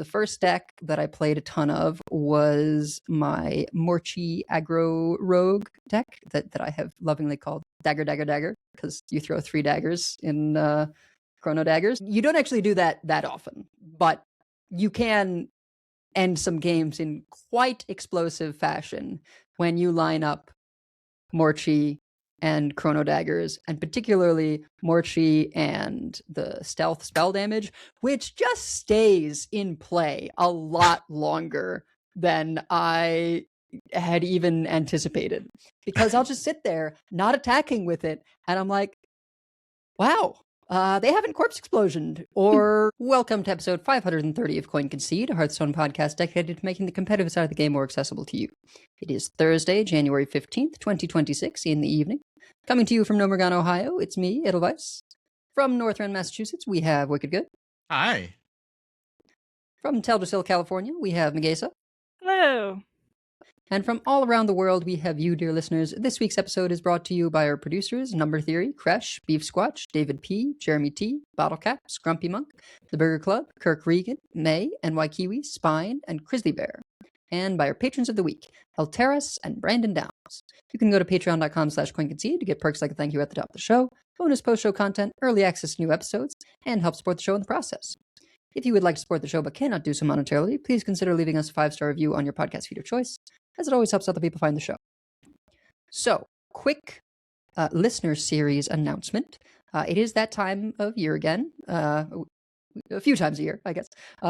The first deck that I played a ton of was my Morchi aggro rogue deck that I have lovingly called Dagger, Dagger, Dagger, because you throw 3 daggers in Chrono Daggers. You don't actually do that often, but you can end some games in quite explosive fashion when you line up Morchi and Chrono Daggers, and particularly Morchi and the stealth spell damage, which just stays in play a lot longer than I had even anticipated. Because I'll just sit there, not attacking with it, and I'm like, wow, they haven't corpse explosioned. Or welcome to episode 530 of Concede, a Hearthstone podcast dedicated to making the competitive side of the game more accessible to you. It is Thursday, January 15th, 2026, in the evening. Coming to you from Nomergon, Ohio, it's me, Edelweiss. From Northern Massachusetts, we have Wicked Good. Hi. From Teldrassil, California, we have Megasa. Hello. And from all around the world, we have you, dear listeners. This week's episode is brought to you by our producers, Number Theory, Kresh, Beef Squatch, David P., Jeremy T., Bottlecap, Scrumpy Monk, The Burger Club, Kirk Regan, May, NY Kiwi, Spine, and Grizzly Bear. And by our patrons of the week, Elteris and Brandon Downs. You can go to patreon.com/CoinConcede to get perks like a thank you at the top of the show, bonus post-show content, early access to new episodes, and help support the show in the process. If you would like to support the show but cannot do so monetarily, please consider leaving us a 5-star review on your podcast feed of choice, as it always helps other people find the show. So, quick listener series announcement. It is that time of year again, a few times a year, I guess.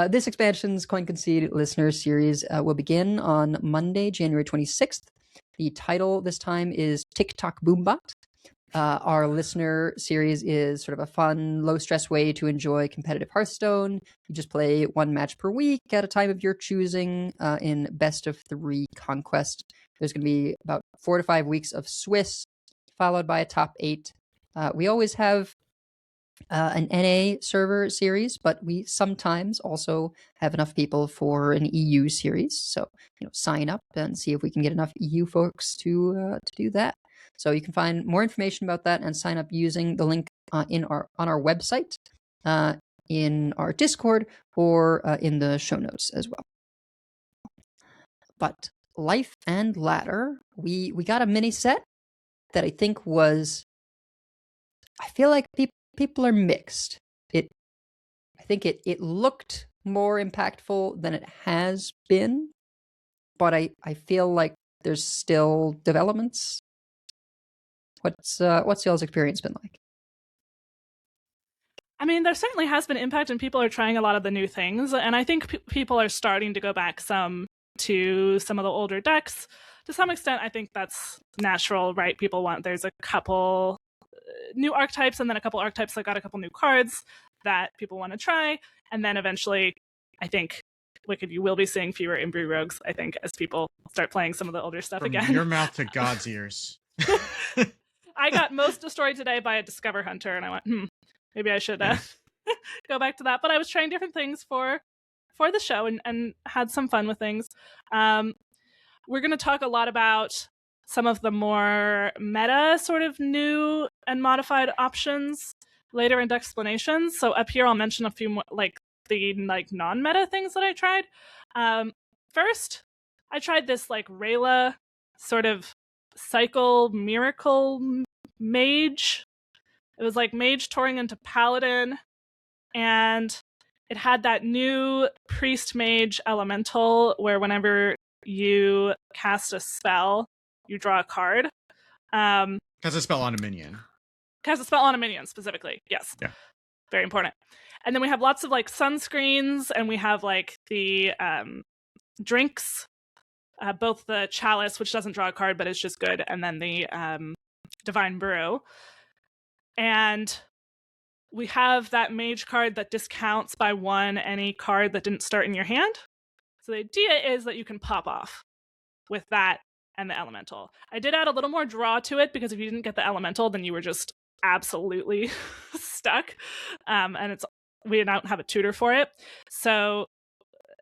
This expansion's Coin Concede listener series will begin on Monday, January 26th. The title this time is TikTok Boombot. Our listener series is sort of a fun, low-stress way to enjoy competitive Hearthstone. You just play 1 match per week at a time of your choosing in Best of 3 Conquest. There's going to be about 4 to 5 weeks of Swiss, followed by a top 8. We always have an NA server series, but we sometimes also have enough people for an EU series. So, sign up and see if we can get enough EU folks to do that. So you can find more information about that and sign up using the link on our website, in our Discord, or in the show notes as well. But Life and Ladder, we got a mini set that I think was, I feel like people are mixed. I think it looked more impactful than it has been, but I feel like there's still developments. What's y'all's experience been like? I mean, there certainly has been impact, and people are trying a lot of the new things, and I think people are starting to go back to some of the older decks. To some extent, I think that's natural, right? There's a couple new archetypes, and then a couple archetypes that got a couple new cards that people want to try, and then eventually, I think, Wicked, you will be seeing fewer Imbue Rogues, I think, as people start playing some of the older stuff again. From your mouth to God's ears. I got most destroyed today by a Discover Hunter, and I went, maybe I should go back to that. But I was trying different things for the show and had some fun with things. We're going to talk a lot about some of the more meta sort of new and modified options later in explanations. So up here, I'll mention a few more, the non-meta things that I tried. First, I tried this Rayla sort of cycle miracle mage. It was like mage touring into paladin, and it had that new priest mage elemental where whenever you cast a spell, you draw a card. Cast a spell on a minion. Cast a spell on a minion specifically. Yes. Yeah. Very important. And then we have lots of sunscreens, and we have the drinks. Both the chalice, which doesn't draw a card but is just good, and then the divine brew. And we have that mage card that discounts by 1 any card that didn't start in your hand. So the idea is that you can pop off with that and the elemental. I did add a little more draw to it, because if you didn't get the elemental, then you were just absolutely stuck. And we don't have a tutor for it. So,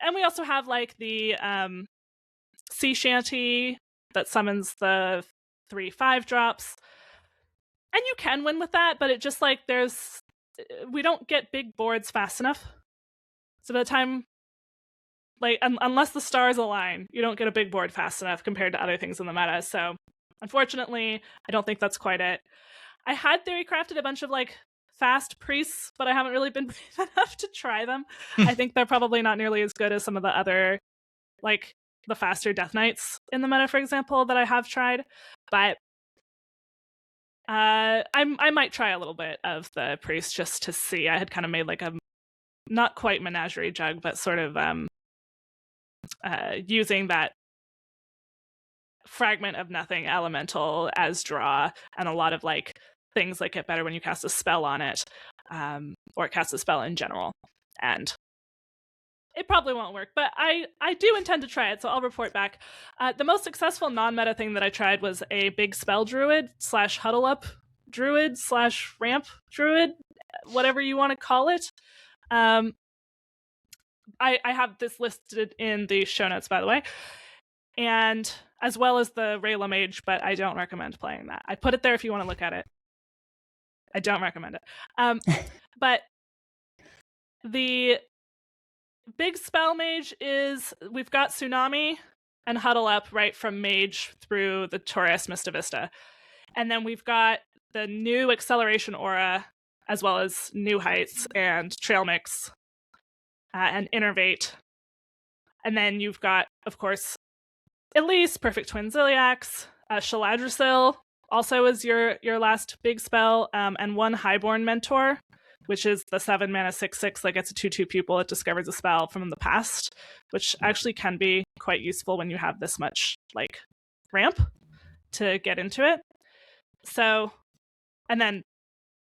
and we also have the sea shanty that summons the 3/5 drops, and you can win with that, but it just we don't get big boards fast enough. So by the time like unless the stars align, you don't get a big board fast enough compared to other things in the meta. So unfortunately, I don't think that's quite it. I had theory crafted a bunch of like fast priests, but I haven't really been brave enough to try them. I think they're probably not nearly as good as some of the other, like the faster Death Knights in the meta, for example, that I have tried. But I might try a little bit of the priest just to see. I had kind of made like a not quite menagerie jug, but sort of using that fragment of nothing elemental as draw, and a lot of like things like get better when you cast a spell on it, or cast a spell in general. And it probably won't work, but I do intend to try it, so I'll report back. The most successful non-meta thing that I tried was a big spell druid / huddle up druid / ramp druid, whatever you want to call it. I have this listed in the show notes, by the way, and as well as the Rayla Mage, but I don't recommend playing that. I put it there if you want to look at it. I don't recommend it. But the big spell mage is, we've got Tsunami and Huddle Up right from mage through the Taurus Mista Vista. And then we've got the new Acceleration Aura, as well as New Heights and Trail Mix and Innervate. And then you've got, of course, Elise, Perfect Twin Ziliax, Shaladrisil also is your last big spell, and one Highborn Mentor, which is the 7 mana 6/6 that gets a 2/2 pupil. It discovers a spell from the past, which actually can be quite useful when you have this much like ramp to get into it. So, and then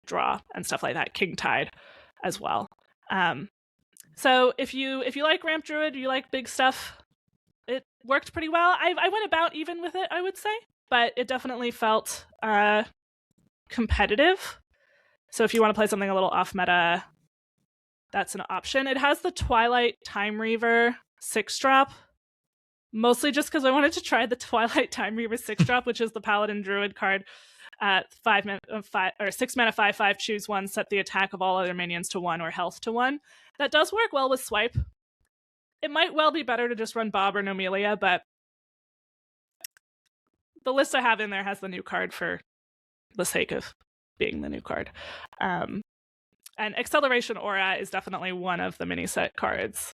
draw and stuff like that, King Tide as well. So if you like Ramp Druid, you like big stuff, it worked pretty well. I went about even with it, I would say, but it definitely felt competitive. So if you want to play something a little off meta, that's an option. It has the Twilight Time Reaver 6-drop, mostly just because I wanted to try the Twilight Time Reaver 6-drop, which is the Paladin Druid card. 6 mana 5/5, choose one, set the attack of all other minions to 1 or health to 1. That does work well with Swipe. It might well be better to just run Bob or Nomelia, but the list I have in there has the new card for the sake of being the new card. And Acceleration Aura is definitely one of the mini set cards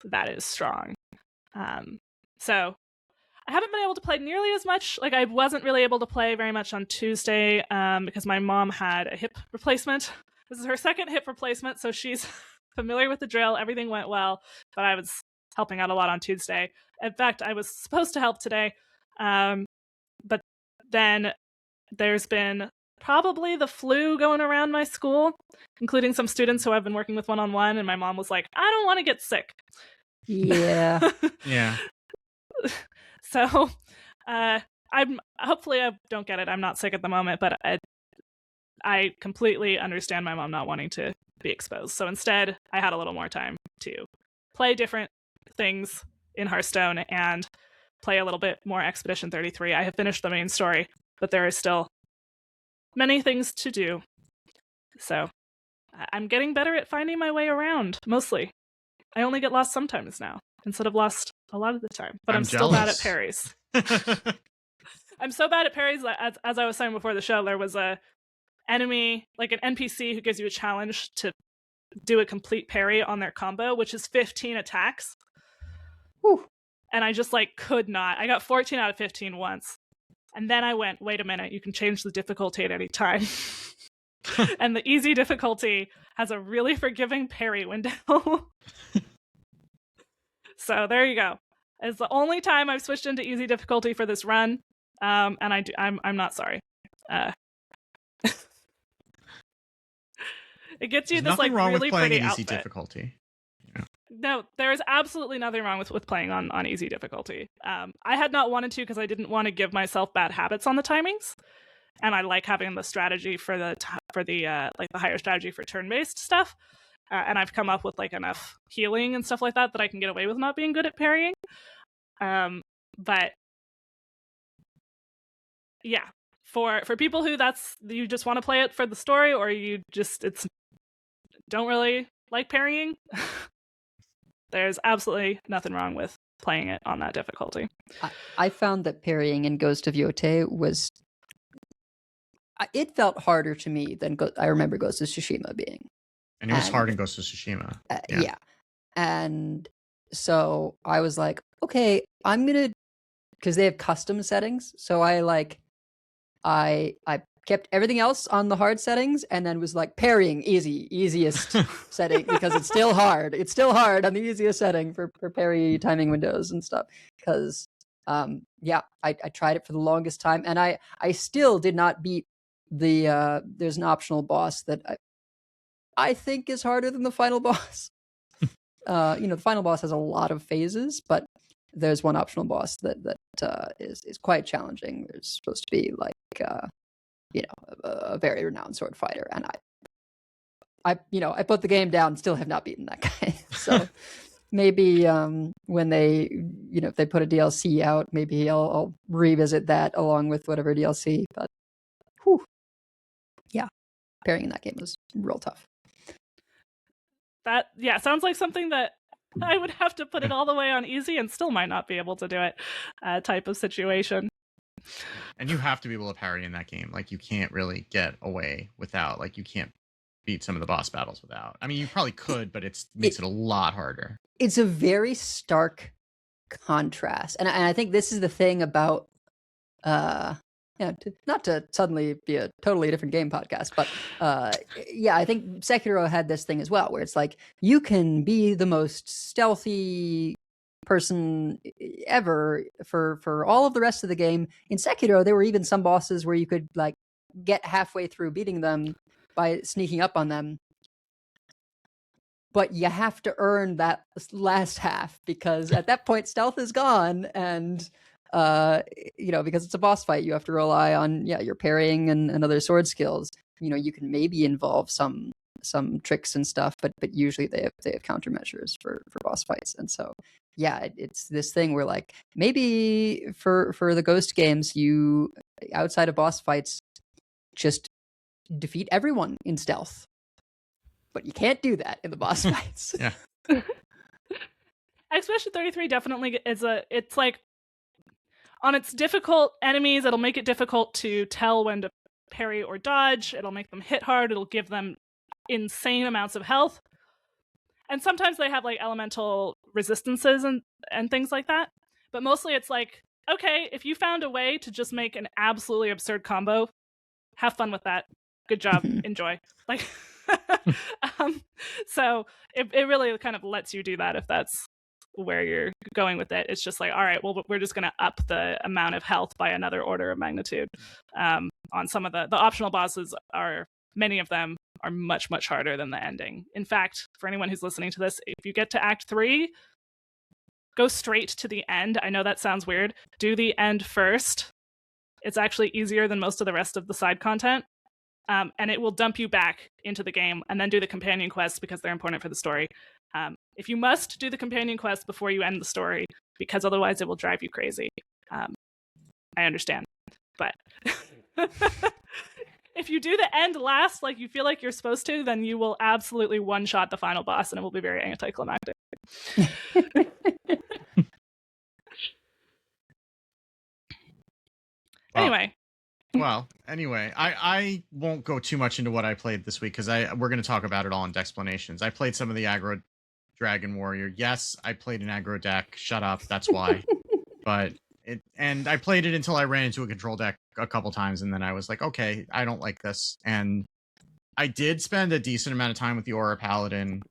that is strong. So I haven't been able to play nearly as much. Like, I wasn't really able to play very much on Tuesday because my mom had a hip replacement. This is her second hip replacement, so she's familiar with the drill. Everything went well, but I was helping out a lot on Tuesday. In fact, I was supposed to help today, but then there's been probably the flu going around my school, including some students who I've been working with one-on-one, and my mom was like, I don't want to get sick. Yeah. Yeah. So hopefully I don't get it. I'm not sick at the moment, but I completely understand my mom not wanting to be exposed. So instead, I had a little more time to play different things in Hearthstone and play a little bit more Expedition 33. I have finished the main story, but there are still many things to do. So I'm getting better at finding my way around, mostly. I only get lost sometimes now, instead of lost a lot of the time. But I'm still bad at parries. I'm so bad at parries that, as I was saying before the show, there was a enemy, like an NPC, who gives you a challenge to do a complete parry on their combo, which is 15 attacks. Whew. And I just like could not. I got 14 out of 15 once. And then I went, wait a minute, you can change the difficulty at any time. And the easy difficulty has a really forgiving parry window. So there you go. It's the only time I've switched into easy difficulty for this run. And I'm not sorry. It gets you There's this like wrong really with playing pretty easy outfit. difficulty. Yeah. No, there is absolutely nothing wrong with playing on easy difficulty. I had not wanted to because I didn't want to give myself bad habits on the timings, and I like having the strategy for the higher strategy for turn-based stuff. And I've come up with like enough healing and stuff like that I can get away with not being good at parrying. But yeah, for people who you just want to play it for the story, or you just don't really like parrying, There's absolutely nothing wrong with playing it on that difficulty. I found that parrying in Ghost of Yote was... It felt harder to me than I remember Ghost of Tsushima being. And it was hard in Ghost of Tsushima. Yeah. And so I was like, okay, I'm going to... Because they have custom settings. So I kept everything else on the hard settings and then was like parrying easiest setting because it's still hard. It's still hard on the easiest setting for parry timing windows and stuff. Because I tried it for the longest time and I still did not beat the there's an optional boss that I think is harder than the final boss. The final boss has a lot of phases, but there's one optional boss that is quite challenging. There's supposed to be like a very renowned sword fighter, and I put the game down, still have not beaten that guy. So maybe when they if they put a DLC out, maybe I'll revisit that along with whatever DLC. But parrying in that game was real tough. That sounds like something that I would have to put it all the way on easy and still might not be able to do it, type of situation. And you have to be able to parry in that game. Like, you can't really get away without, like, you can't beat some of the boss battles without. I mean, you probably could, but it makes it a lot harder. It's a very stark contrast. And I think this is the thing about, not to suddenly be a totally different game podcast, but I think Sekiro had this thing as well, where it's like, you can be the most stealthy person ever for all of the rest of the game. In Sekiro, there were even some bosses where you could like get halfway through beating them by sneaking up on them, but you have to earn that last half because at that point stealth is gone, and because it's a boss fight, you have to rely on your parrying and other sword skills. You can maybe involve some tricks and stuff, but usually they have countermeasures for boss fights. And so it's this thing where like maybe for the Ghost games, you outside of boss fights just defeat everyone in stealth, but you can't do that in the boss fights. Yeah. Expedition 33 definitely it's like, on its difficult enemies, it'll make it difficult to tell when to parry or dodge. It'll make them hit hard. It'll give them insane amounts of health. And sometimes they have like elemental resistances and things like that. But mostly it's like, okay, if you found a way to just make an absolutely absurd combo, have fun with that. Good job. Enjoy. Like, so it really kind of lets you do that if that's where you're going with it. It's just like, all right, well, we're just going to up the amount of health by another order of magnitude. On some of the optional bosses, many of them are much, much harder than the ending. In fact, for anyone who's listening to this, if you get to Act 3, go straight to the end. I know that sounds weird. Do the end first. It's actually easier than most of the rest of the side content. And it will dump you back into the game, and then do the companion quests because they're important for the story. If you must do the companion quest before you end the story, because otherwise it will drive you crazy. I understand. But if you do the end last, like you feel like you're supposed to, then you will absolutely one-shot the final boss, and it will be very anticlimactic. Anyway, I won't go too much into what I played this week because we're going to talk about it all in Dexplanations. I played some of the aggro Dragon Warrior. Yes, I played an aggro deck. Shut up. That's why. And I played it until I ran into a control deck a couple times, and then I was like, okay, I don't like this. And I did spend a decent amount of time with the Aura Paladin.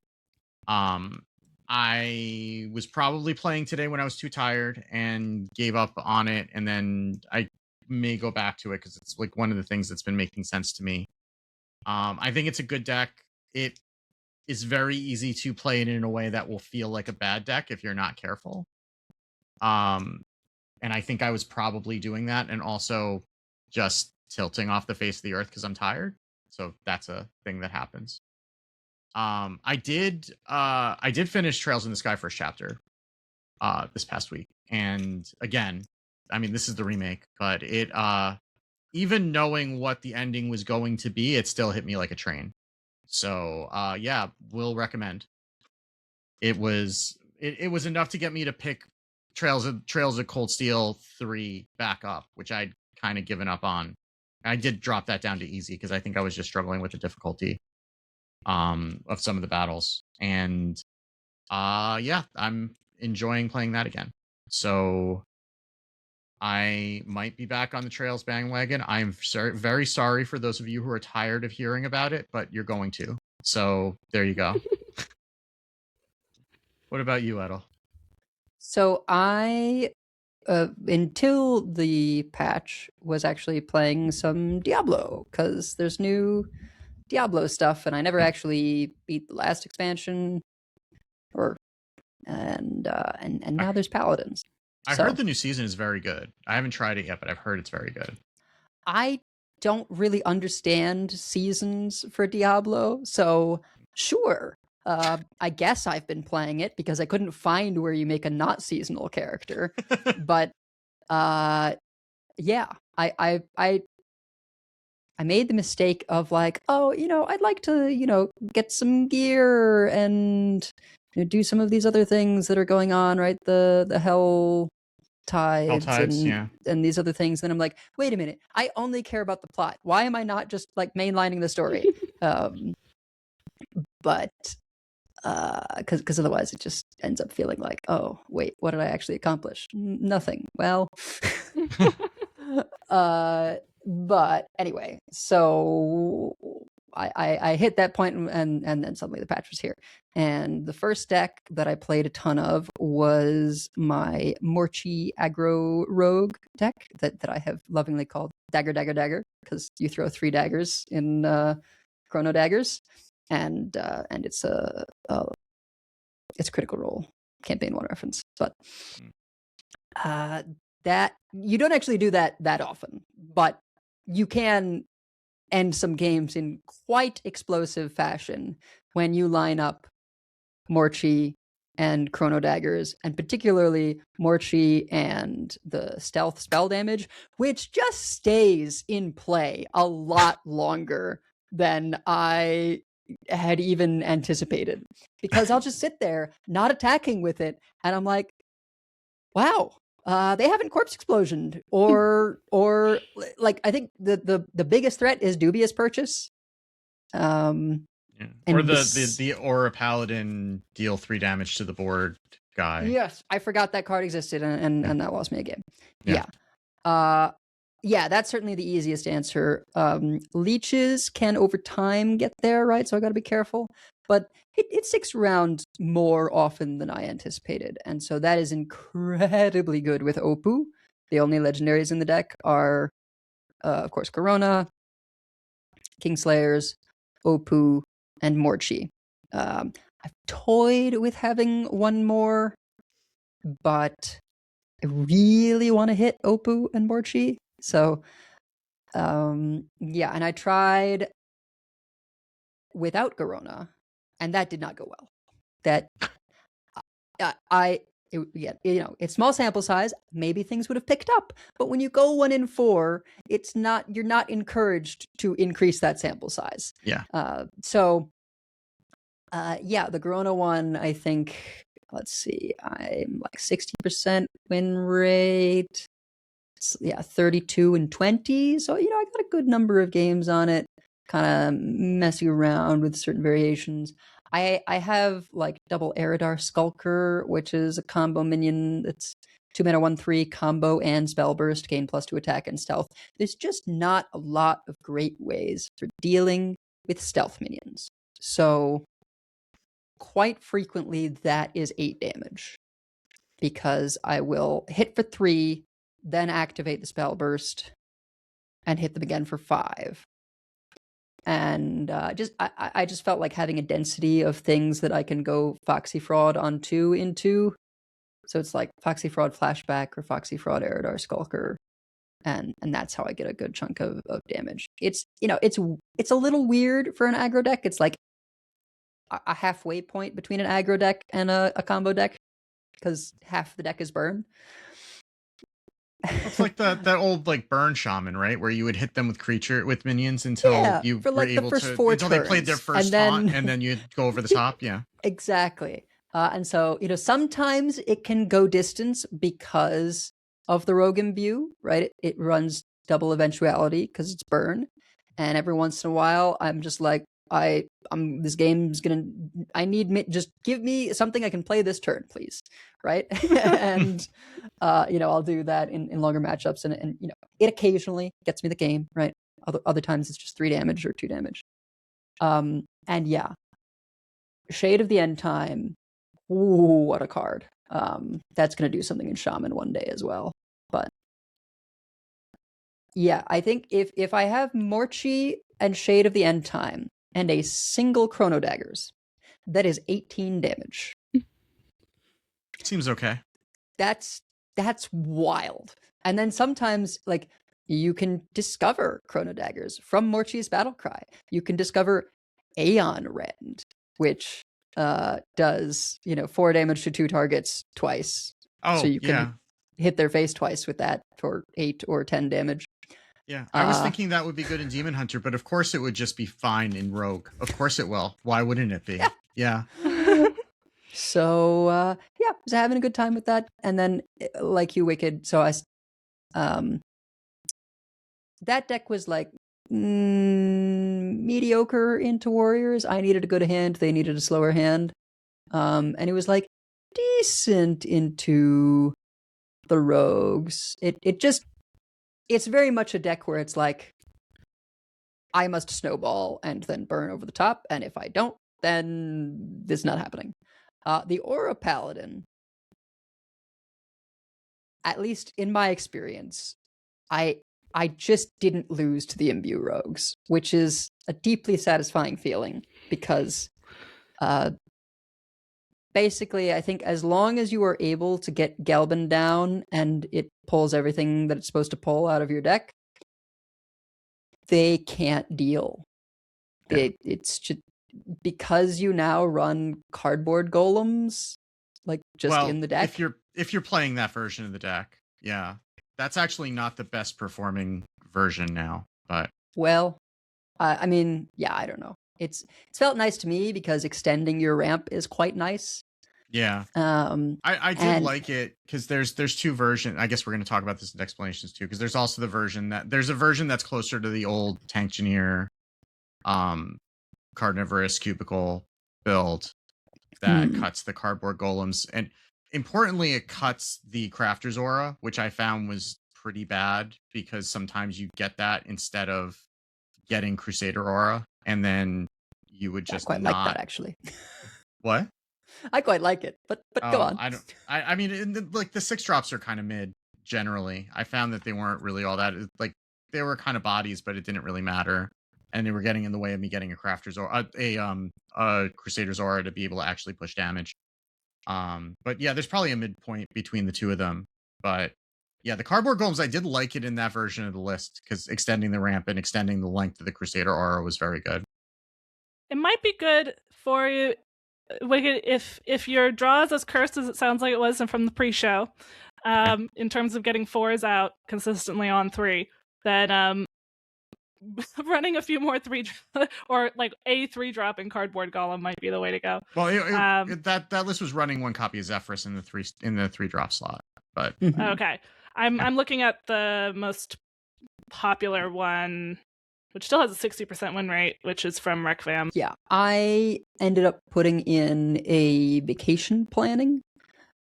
I was probably playing today when I was too tired and gave up on it, and then I may go back to it because it's like one of the things that's been making sense to me. I think it's a good deck. It is very easy to play it in a way that will feel like a bad deck if you're not careful. And I think I was probably doing that and also just tilting off the face of the earth because I'm tired. So that's a thing that happens. I did finish Trails in the Sky first chapter this past week. And again, I mean, this is the remake, but it even knowing what the ending was going to be, it still hit me like a train. So will recommend. It was it was enough to get me to pick Trails of Cold Steel 3 back up, which I'd kind of given up on. I did drop that down to easy because I think I was just struggling with the difficulty of some of the battles. And yeah, I'm enjoying playing that again. So I might be back on the Trails bandwagon. I'm very sorry for those of you who are tired of hearing about it, but you're going to. So there you go. What about you, Edel? So I, until the patch, was actually playing some Diablo because there's new Diablo stuff, and I never actually beat the last expansion, and now there's Paladins. I heard the new season is very good. I haven't tried it yet, but I've heard it's very good. I don't really understand seasons for Diablo, so sure. I guess I've been playing it because I couldn't find where you make a not seasonal character. But yeah, I made the mistake of like, oh, I'd like to, get some gear and do some of these other things that are going on, right? The hell tides and these other things. Then I'm like, wait a minute, I only care about the plot. Why am I not just like mainlining the story? But because otherwise it just ends up feeling like, oh wait, what did I actually accomplish? Nothing. Well, but anyway, so I hit that point, and then suddenly the patch was here. And the first deck that I played a ton of was my Morchi aggro rogue deck that I have lovingly called Dagger Dagger Dagger, because you throw 3 daggers in chrono daggers, and it's a Critical Role campaign 1 reference. But that you don't actually do that often, but you can end some games in quite explosive fashion when you line up Morchi and Chrono Daggers, and particularly Morchi and the stealth spell damage, which just stays in play a lot longer than I had even anticipated, because I'll just sit there not attacking with it, and I'm like, wow, they haven't corpse explosioned, or like, I think the biggest threat is Dubious Purchase. Or the Aura Paladin deal 3 damage to the board guy. Yes, I forgot that card existed, and that lost me a game. Yeah. Yeah, that's certainly the easiest answer. Leeches can over time get there, right? So I got to be careful. But it sticks around more often than I anticipated. And so that is incredibly good with Opu. The only legendaries in the deck are, of course, Corona, Kingslayers, Opu, and Morchi. I've toyed with having one more, but I really want to hit Opu and Morchi. So, yeah, and I tried without Corona, and that did not go well. That it's small sample size. Maybe things would have picked up, but when you go 1 in 4, you're not encouraged to increase that sample size. Yeah. Yeah, the Corona one, I think. Let's see, I'm like 60% win rate. Yeah, 32 and 20. So, I got a good number of games on it, kind of messing around with certain variations. I have like double Eridar Skulker, which is a combo minion that's 2 mana 1/3 combo and spell burst, gain +2 attack and stealth. There's just not a lot of great ways for dealing with stealth minions. So quite frequently that is 8 damage, because I will hit for 3, then activate the spell burst and hit them again for 5. And I just felt like having a density of things that I can go Foxy Fraud on 2 into. So it's like Foxy Fraud Flashback or Foxy Fraud Eridar Skulker. And that's how I get a good chunk of damage. It's a little weird for an aggro deck. It's like a halfway point between an aggro deck and a combo deck, because half the deck is burn. It's like that old like burn shaman, right? Where you would hit them with minions until you for like were able the first to 4 until turns, they played their first taunt, and then you'd go over the top. Yeah, exactly. And so, sometimes it can go distance because of the Rogue Imbue, right? It runs double eventuality because it's burn. And every once in a while, I'm just like, this game's gonna, just give me something I can play this turn, please. Right. And, I'll do that in longer matchups. And it occasionally gets me the game, right? Other times it's just 3 damage or 2 damage. And yeah, Shade of the End Time. Ooh, what a card. That's going to do something in Shaman one day as well. But yeah, I think if I have Morchi and Shade of the End Time and a single Chrono Daggers, that is 18 damage. Seems okay. That's wild. And then sometimes, like, you can discover Chrono Daggers from Morchi's Battle Cry. You can discover Aeon Rend, which does 4 damage to 2 targets twice. Oh, so you can hit their face twice with that for 8 or 10 damage. Yeah, I was thinking that would be good in Demon Hunter, but of course it would just be fine in Rogue. Of course it will. Why wouldn't it be? Yeah. So I was having a good time with that. And then, like you, Wicked. So that deck was like mediocre into Warriors. I needed a good hand. They needed a slower hand. And it was like decent into the Rogues. It's very much a deck where it's like, I must snowball and then burn over the top. And if I don't, then it's not happening. The Aura Paladin, at least in my experience, I just didn't lose to the Imbue Rogues, which is a deeply satisfying feeling because basically, I think as long as you are able to get Galban down and it pulls everything that it's supposed to pull out of your deck, they can't deal. Yeah. It's just because you now run cardboard golems, like just in the deck. If you're playing that version of the deck, yeah, that's actually not the best performing version now. But I mean, yeah, I don't know. It's felt nice to me because extending your ramp is quite nice. Yeah. I did like it because there's 2 versions. I guess we're going to talk about this in explanations too, because there's also there's a version that's closer to the old Tankgeneer, Carnivorous Cubicle build that cuts the cardboard golems, and importantly, it cuts the Crafter's Aura, which I found was pretty bad because sometimes you get that instead of getting Crusader Aura, and then you would just like that actually. What? I quite like it, but go on. I mean, like the 6 drops are kind of mid generally. I found that they weren't really all that, like, they were kind of bodies, but it didn't really matter, and they were getting in the way of me getting a Crafter's or a Crusader's Aura to be able to actually push damage. But yeah, there's probably a midpoint between the 2 of them. But yeah, the cardboard golems, I did like it in that version of the list because extending the ramp and extending the length of the Crusader Aura was very good. It might be good for you, Wicked, if your draw is as cursed as it sounds like it was from the pre-show, in terms of getting 4s out consistently on 3, then running a few more 3 or like a 3-drop in cardboard golem might be the way to go. Well, that list was running 1 copy of Zephyrus in the 3-drop slot, but okay, I'm looking at the most popular one, which still has a 60% win rate, which is from Requiem. Yeah, I ended up putting in a vacation planning,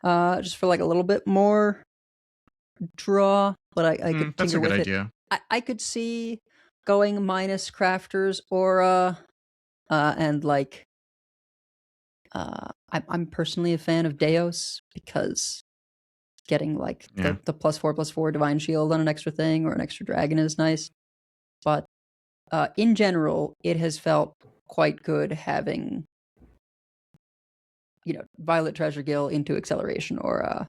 just for like a little bit more draw, but I could. That's a good idea. I could see going minus Crafter's Aura, and like, I'm personally a fan of Deos because getting like the +4/+4 Divine Shield on an extra thing or an extra dragon is nice, but in general, it has felt quite good having, Violet Treasure Gill into Acceleration or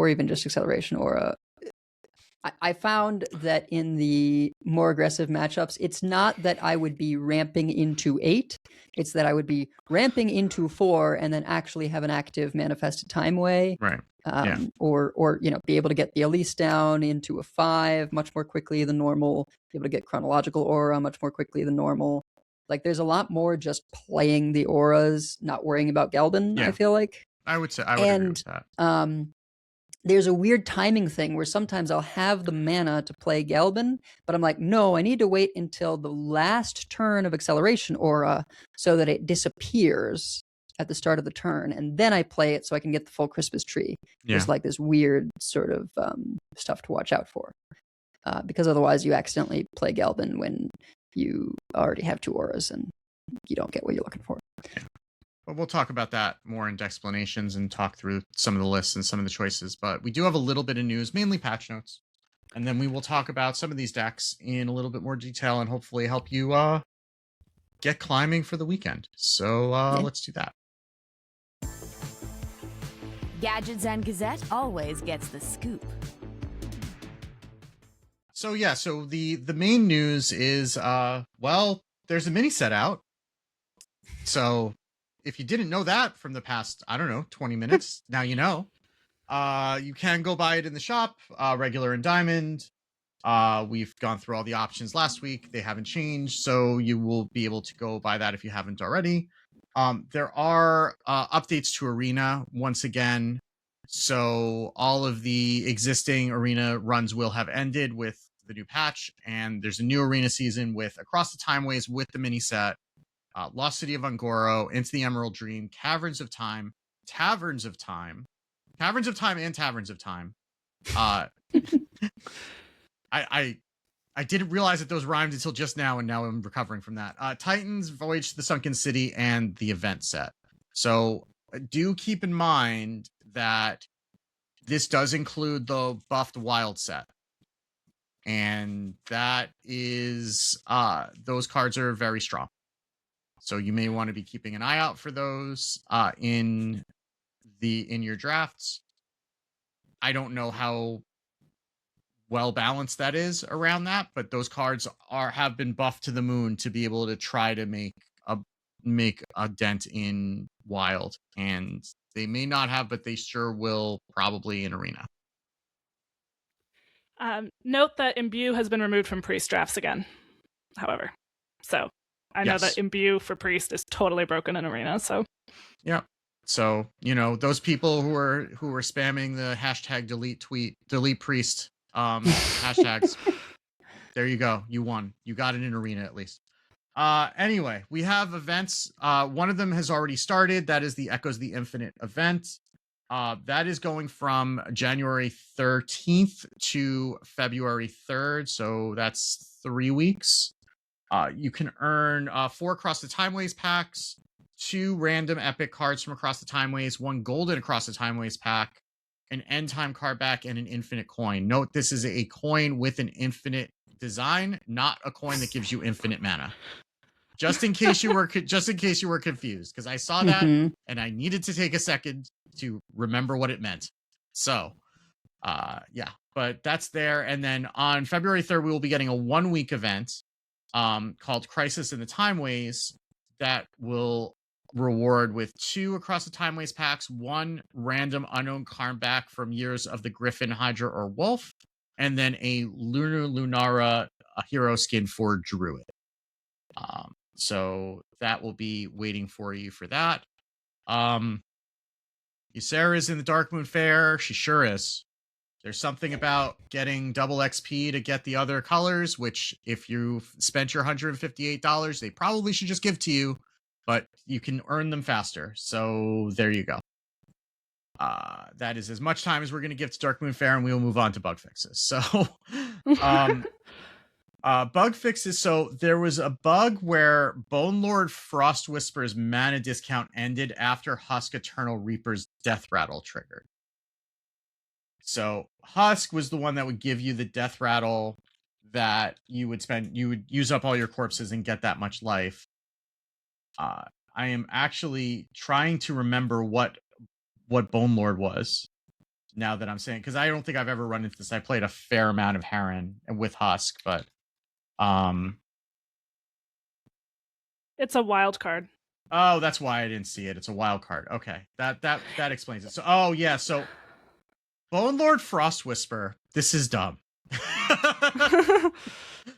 even just Acceleration or I found that in the more aggressive matchups, it's not that I would be ramping into 8, it's that I would be ramping into 4 and then actually have an active Manifested Time Way. Right. Or be able to get the Elise down into a 5 much more quickly than normal, be able to get Chronological Aura much more quickly than normal. Like there's a lot more just playing the auras, not worrying about Galban, Yeah. I feel like. I would agree with that. There's a weird timing thing where sometimes I'll have the mana to play Galban, but I'm like, no, I need to wait until the last turn of Acceleration Aura so that it disappears at the start of the turn, and then I play it so I can get the full Christmas tree. Yeah. There's like this weird sort of stuff to watch out for. Because otherwise you accidentally play Galban when you already have 2 auras and you don't get what you're looking for. Yeah. But we'll talk about that more in explanations and talk through some of the lists and some of the choices. But we do have a little bit of news, mainly patch notes. And then we will talk about some of these decks in a little bit more detail and hopefully help you get climbing for the weekend. So let's do that. Gadgets and Gazette always gets the scoop. So the main news is, there's a mini set out. So if you didn't know that from the past, 20 minutes, now you know. You can go buy it in the shop, regular and diamond. We've gone through all the options last week. They haven't changed, so you will be able to go buy that if you haven't already. There are updates to Arena once again. So all of the existing Arena runs will have ended with the new patch, and there's a new Arena season with Across the Timeways with the mini set. Lost City of Ungoro, Into the Emerald Dream, Taverns of Time, and Taverns of Time. I didn't realize that those rhymed until just now, and now I'm recovering from that. Titans, Voyage to the Sunken City, and the event set. So do keep in mind that this does include the buffed wild set. And that is, those cards are very strong. So you may want to be keeping an eye out for those in your drafts. I don't know how well balanced that is around that, but those cards have been buffed to the moon to be able to try to make a dent in wild, and they may not have, but they sure will probably in Arena. Note that Imbue has been removed from priest drafts again, however. So I know that Imbue for priest is totally broken in Arena. So yeah. So, those people who are spamming the hashtag delete priest hashtags, there you go. You won. You got it in Arena at least. Anyway, we have events. One of them has already started. That is the Echoes of the Infinite event. That is going from January 13th to February 3rd. So that's 3 weeks. You can earn 4 Across the Timeways packs, 2 random epic cards from Across the Timeways, 1 golden Across the Timeways pack, an end time card back, and an infinite coin. Note this is a coin with an infinite design, not a coin that gives you infinite mana. Just in case you were confused, because I saw that and I needed to take a second to remember what it meant. So, but that's there. And then on February 3rd, we will be getting a 1-week event called Crisis in the Timeways that will reward with 2 Across the Timeways packs, 1 random unknown card back from Years of the Griffin, Hydra, or Wolf, and then a Lunara hero skin for Druid. So that will be waiting for you for that. Ysera is in the Darkmoon Fair. She sure is. There's something about getting double XP to get the other colors, which if you spent your $158, they probably should just give to you, but you can earn them faster. So there you go. That is as much time as we're going to give to Darkmoon Fair, and we will move on to bug fixes. So, bug fixes. So there was a bug where Bone Lord Frost Whisper's mana discount ended after Husk Eternal Reaper's Death Rattle triggered. So Husk was the one that would give you the Death Rattle that you would use up all your corpses and get that much life. I am actually trying to remember what Bone Lord was now that I'm saying, because I don't think I've ever run into this. I played a fair amount of Heron with Husk, but it's a wild card. Oh, that's why I didn't see it. It's a wild card. Okay, that explains it. So, so Bone Lord Frost Whisper. This is dumb.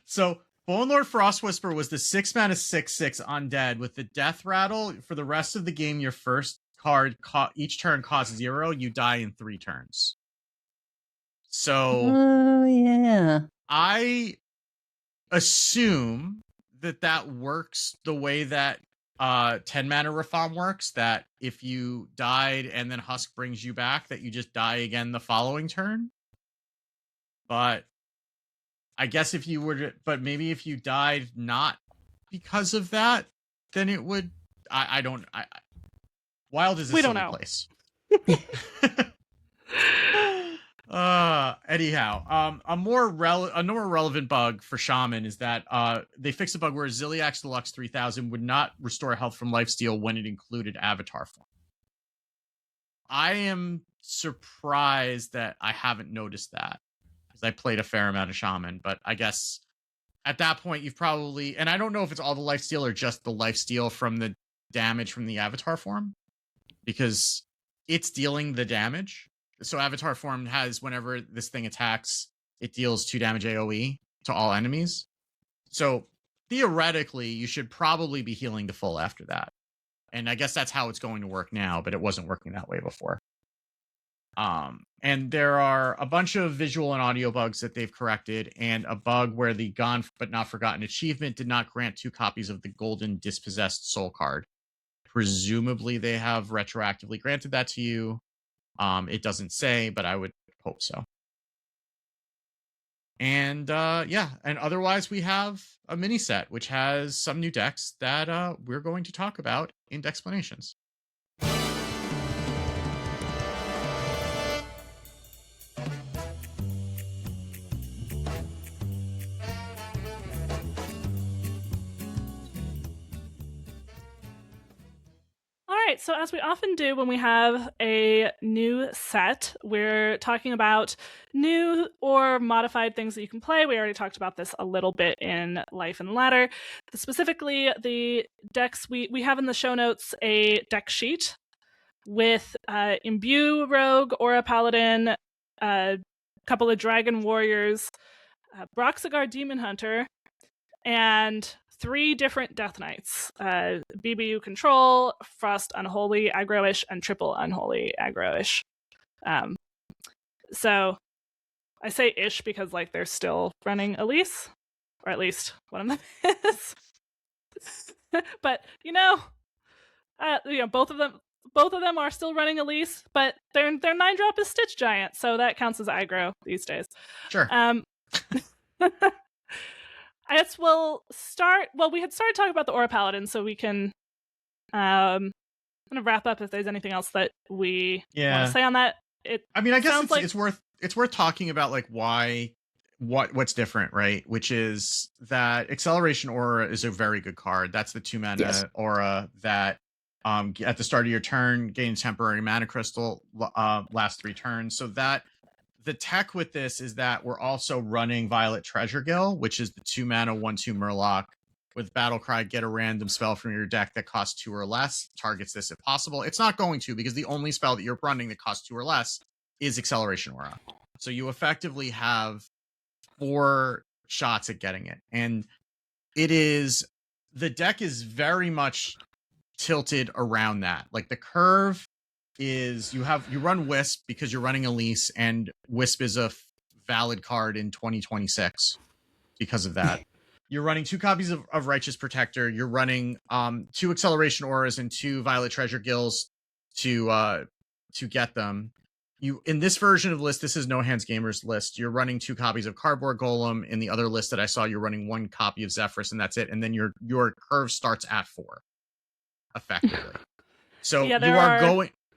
So Bonelord Frostwhisper was the 6-mana 6/6 undead with the death rattle. For the rest of the game, your first card each turn costs 0. You die in 3 turns. So Oh yeah. I assume that works the way that 10 mana Ratham works, that if you died and then Husk brings you back, that you just die again the following turn. But I guess if you were to, but maybe if you died not because of that, then it would. I don't. Wild is a silly place. Anyhow, a more relevant bug for Shaman is that they fixed a bug where Ziliax Deluxe 3000 would not restore health from lifesteal when it included avatar form. I am surprised that I haven't noticed that, because I played a fair amount of Shaman, but I guess at that point you've probably, and I don't know if it's all the lifesteal or just the lifesteal from the damage from the avatar form, because it's dealing the damage. So avatar form has, whenever this thing attacks, it deals 2 damage AoE to all enemies. So theoretically, you should probably be healing to full after that. And I guess that's how it's going to work now, but it wasn't working that way before. And there are a bunch of visual and audio bugs that they've corrected, and a bug where the Gone But Not Forgotten achievement did not grant 2 copies of the Golden Dispossessed Soul card. Presumably they have retroactively granted that to you. It doesn't say, but I would hope so. And and otherwise we have a mini set which has some new decks that we're going to talk about in Dexplanations. All right, so as we often do when we have a new set, we're talking about new or modified things that you can play. We already talked about this a little bit in Life and Ladder. Specifically, the decks, we have in the show notes a deck sheet with Imbue Rogue, Aura Paladin, a couple of Dragon Warriors, Broxigar Demon Hunter, and 3 different Death Knights, BBU Control, Frost Unholy Aggro-ish, and Triple Unholy Aggro-ish. So I say ish because like they're still running Elise, or at least one of them is. But both of them are still running Elise, but their 9-drop is Stitch Giant, so that counts as aggro these days. Sure. I guess we'll start. Well, we had started talking about the Aura Paladin, so we can kind of wrap up if there's anything else that we want to say on that. I mean, I guess it's worth talking about like what's different, right? Which is that Acceleration Aura is a very good card. That's the 2-mana aura that at the start of your turn gains temporary mana crystal, last 3 turns. So that the tech with this is that we're also running Violet Treasure Gill, which is the 2-mana 1/2 Murloc with Battle Cry. Get a random spell from your deck that costs 2 or less. Targets this if possible. It's not going to, because the only spell that you're running that costs 2 or less is Acceleration Aura. So you effectively have 4 shots at getting it. And the deck is very much tilted around that. Like the curve is you run Wisp because you're running Elise, and Wisp is a valid card in 2026 because of that. You're running 2 copies of Righteous Protector. You're running 2 Acceleration Auras and 2 Violet Treasure Gills to get them. You in this version of the list, this is No Hands Gamers list. You're running 2 copies of Cardboard Golem. In the other list that I saw, you're running 1 copy of Zephyrus, and that's it. And then your curve starts at 4, effectively. So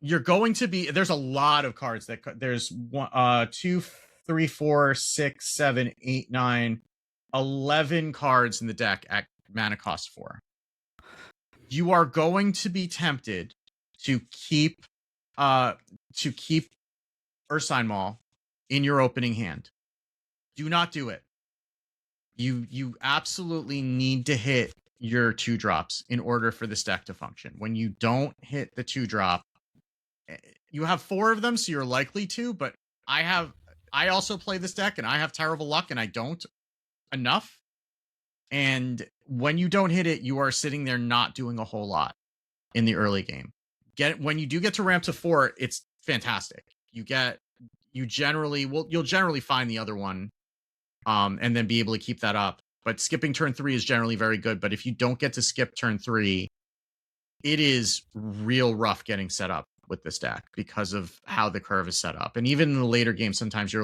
you're going to be, there's a lot of cards that there's 1, 2, 3, 4, 6, 7, 8, 9, 11 cards in the deck at mana cost 4. You are going to be tempted to keep Ursine Maul in your opening hand. Do not do it. You absolutely need to hit your 2-drops in order for this deck to function. When you don't hit the 2-drop, you have 4 of them, so you're likely to, but I also play this deck and I have terrible luck and I don't enough. And when you don't hit it, you are sitting there not doing a whole lot in the early game. When you do get to ramp to 4, it's fantastic. You'll generally find the other one, and then be able to keep that up. But skipping turn 3 is generally very good. But if you don't get to skip turn 3, it is real rough getting set up with this deck because of how the curve is set up. And even in the later game, sometimes it's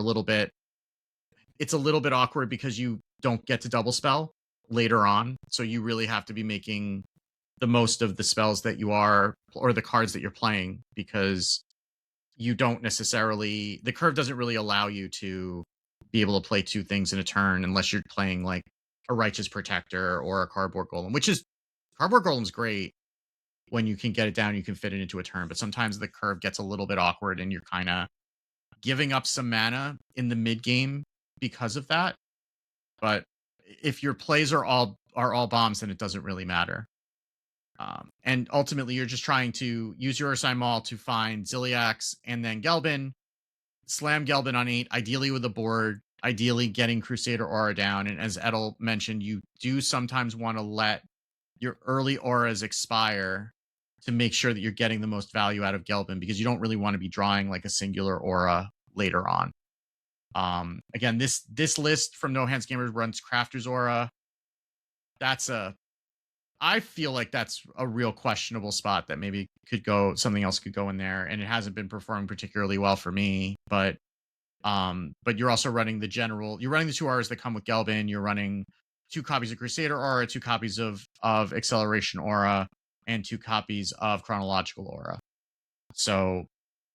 a little bit awkward because you don't get to double spell later on. So you really have to be making the most of the spells that you are, or the cards that you're playing, because you don't necessarily, the curve doesn't really allow you to be able to play 2 things in a turn unless you're playing like a Righteous Protector or a Cardboard Golem, Cardboard Golem's great when you can get it down, you can fit it into a turn, but sometimes the curve gets a little bit awkward and you're kind of giving up some mana in the mid game because of that. But if your plays are all bombs, then it doesn't really matter. And ultimately, you're just trying to use your Ursine Maul to find Ziliax and then Gelbin, slam Gelbin on 8, ideally with a board, ideally getting Crusader Aura down. And as Edel mentioned, you do sometimes want to let your early auras expire to make sure that you're getting the most value out of Gelbin, because you don't really want to be drawing like a singular aura later on. Again, this list from No Hands Gamers runs Crafter's Aura. I feel like that's a real questionable spot that maybe something else could go in there, and it hasn't been performing particularly well for me. But you're also running you're running the 2 auras that come with Gelbin. You're running 2 copies of Crusader Aura, 2 copies of Acceleration Aura, and 2 copies of Chronological Aura. So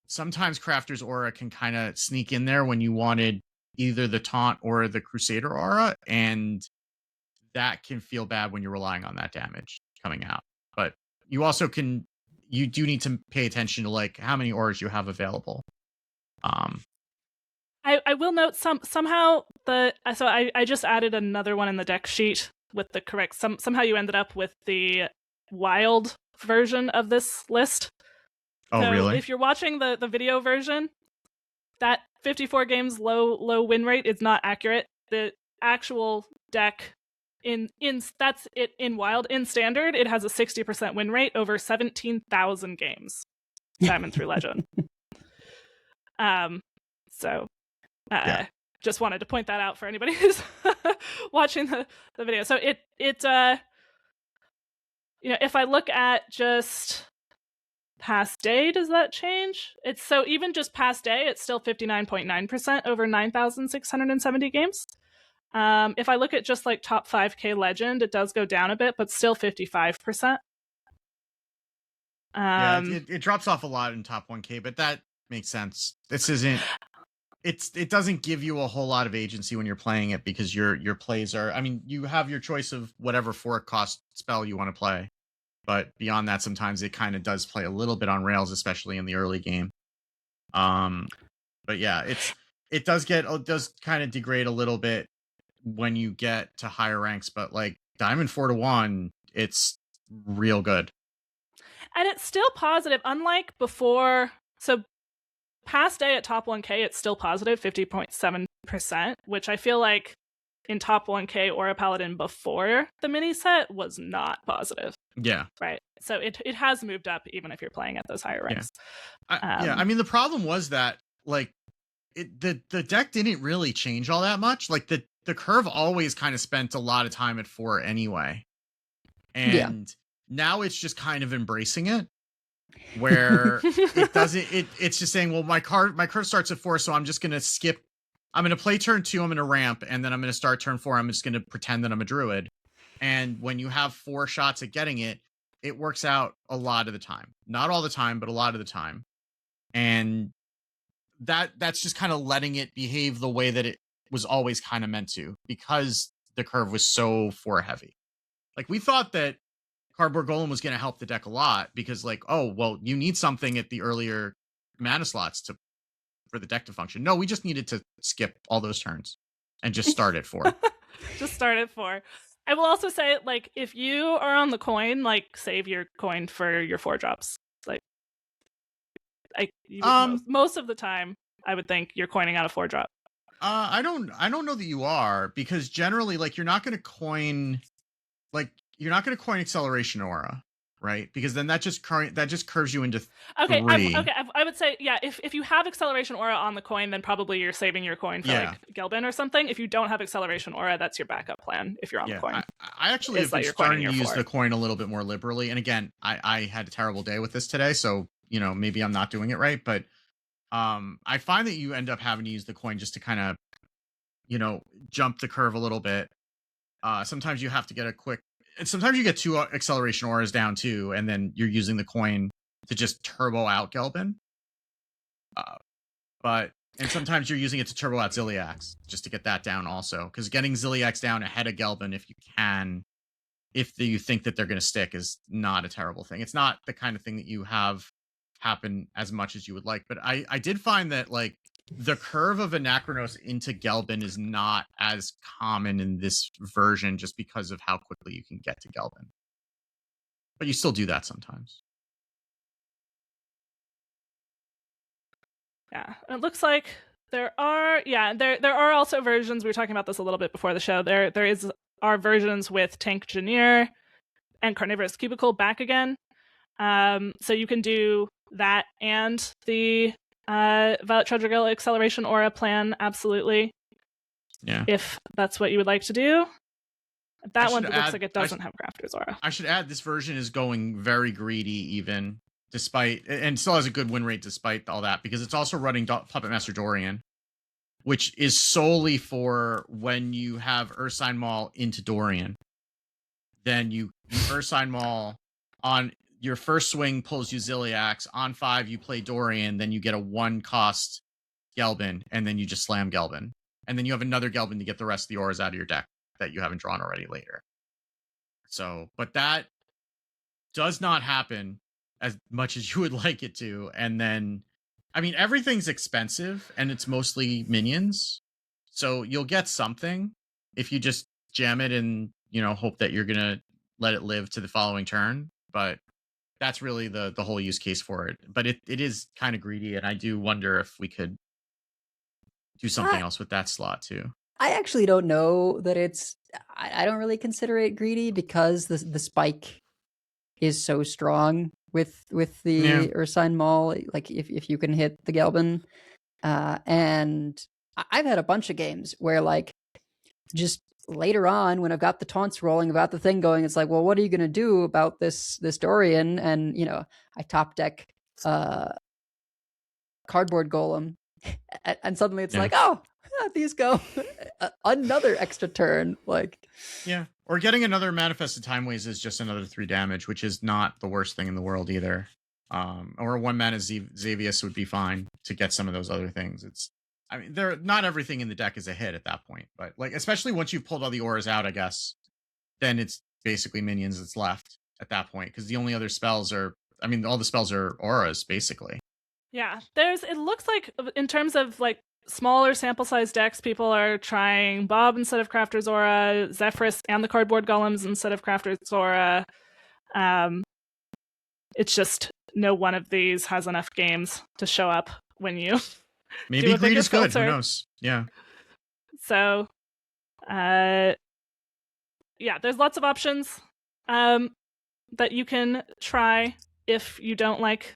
sometimes Crafter's Aura can kind of sneak in there when you wanted either the Taunt or the Crusader Aura, and that can feel bad when you're relying on that damage coming out. But you do need to pay attention to like how many auras you have available. I will note somehow I just added another one in the deck sheet with the correct somehow you ended up with the wild version of this list. Oh, so really? If you're watching the video version, that 54 games low win rate is not accurate. The actual deck that's it in wild. In standard, it has a 60% win rate over 17,000 games. Diamond through Legend. Just wanted to point that out for anybody who's watching the video. So it if I look at just past day, does that change? It's so even just past day, it's still 59.9% over 9,670 games. If I look at just like top 5K Legend, it does go down a bit, but still 55%. It drops off a lot in top 1K, but that makes sense. It doesn't give you a whole lot of agency when you're playing it, because your plays are, I mean, you have your choice of whatever 4 cost spell you want to play, but beyond that, sometimes it kind of does play a little bit on rails, especially in the early game. But yeah, it does kind of degrade a little bit when you get to higher ranks, but like Diamond 4-1, it's real good. And it's still positive, unlike before. So past day at top 1K, it's still positive, 50.7%, which I feel like in top 1K or a Paladin before the mini set was not positive. Yeah. Right. So it has moved up even if you're playing at those higher ranks. Yeah. I mean, the problem was that like the deck didn't really change all that much. Like the curve always kind of spent a lot of time at 4 anyway. And now it's just kind of embracing it, where it's just saying, well, my curve starts at 4, so I'm just going to skip. I'm going to play turn 2, I'm going to ramp, and then I'm going to start turn 4. I'm just going to pretend that I'm a druid. And when you have 4 shots at getting it, it works out a lot of the time. Not all the time, but a lot of the time. And that's just kind of letting it behave the way that it was always kind of meant to, because the curve was so 4 heavy. Like, we thought that Cardboard Golem was going to help the deck a lot, because like, oh, well, you need something at the earlier mana slots for the deck to function. No, we just needed to skip all those turns and just start at 4. Just start at 4. I will also say, like, if you are on the coin, like, save your coin for your 4 drops. Like, most of the time, I would think you're coining out a 4 drop. I don't know that you are, because generally, like, you're not going to coin acceleration aura, right? Because then that just curves you into Okay, 3. I would say, yeah, if you have acceleration aura on the coin, then probably you're saving your coin for like Gelbin or something. If you don't have acceleration aura, that's your backup plan if you're on the coin. I actually have been starting to use the coin a little bit more liberally. And again, I had a terrible day with this today, so maybe I'm not doing it right, but I find that you end up having to use the coin just to kind of jump the curve a little bit. Sometimes you have to get sometimes you get 2 acceleration auras down too, and then you're using the coin to just turbo out Gelbin. And sometimes you're using it to turbo out Ziliax just to get that down also, because getting Ziliax down ahead of Gelbin, if you think that they're going to stick, is not a terrible thing. It's not the kind of thing that you have happen as much as you would like, but I did find that like the curve of Anachronos into Gelbin is not as common in this version, just because of how quickly you can get to Gelbin. But you still do that sometimes. Yeah, it looks like there are also versions. We were talking about this a little bit before the show. There are versions with Tank Janir and Carnivorous Cubicle back again. So you can do that and the Violet Trudgergill acceleration aura plan, absolutely. Yeah. If that's what you would like to do. That one looks like it doesn't have Crafter's Aura. I should add, this version is going very greedy even, and still has a good win rate despite all that, because it's also running Puppet Master Dorian, which is solely for when you have Ursine Maul into Dorian. Then you Ursine Maul on your first swing, pulls you Ziliax. On 5, you play Dorian, then you get a 1-cost Gelbin, and then you just slam Gelbin. And then you have another Gelbin to get the rest of the auras out of your deck that you haven't drawn already later. So, but that does not happen as much as you would like it to. And then, I mean, everything's expensive, and it's mostly minions. So you'll get something if you just jam it and, hope that you're going to let it live to the following turn. But that's really the whole use case for it. But it is kind of greedy, and I do wonder if we could do something else with that slot too. I actually don't know that it's... I don't really consider it greedy, because the spike is so strong with the Ursine Maul. Like, if you can hit the Gelbin. And I've had a bunch of games where, like, just later on, when I've got the taunts rolling about the thing going, it's like, well, what are you going to do about this Dorian? And, I top deck Cardboard Golem, and suddenly it's like, oh, these go another extra turn. Like, yeah. Or getting another Manifested Timeways is just another 3 damage, which is not the worst thing in the world either. Or a 1-mana Xavius would be fine to get some of those other things. Not everything in the deck is a hit at that point, but like, especially once you've pulled all the auras out, I guess, then it's basically minions that's left at that point, because the only other spells all the spells are auras, basically. Yeah, it looks like, in terms of like smaller sample size decks, people are trying Bob instead of Crafter's Aura, Zephyrus and the Cardboard Golems instead of Crafter's Aura. It's just no one of these has enough games to show up when you maybe greed is good. Who knows? Yeah. So, there's lots of options that you can try if you don't like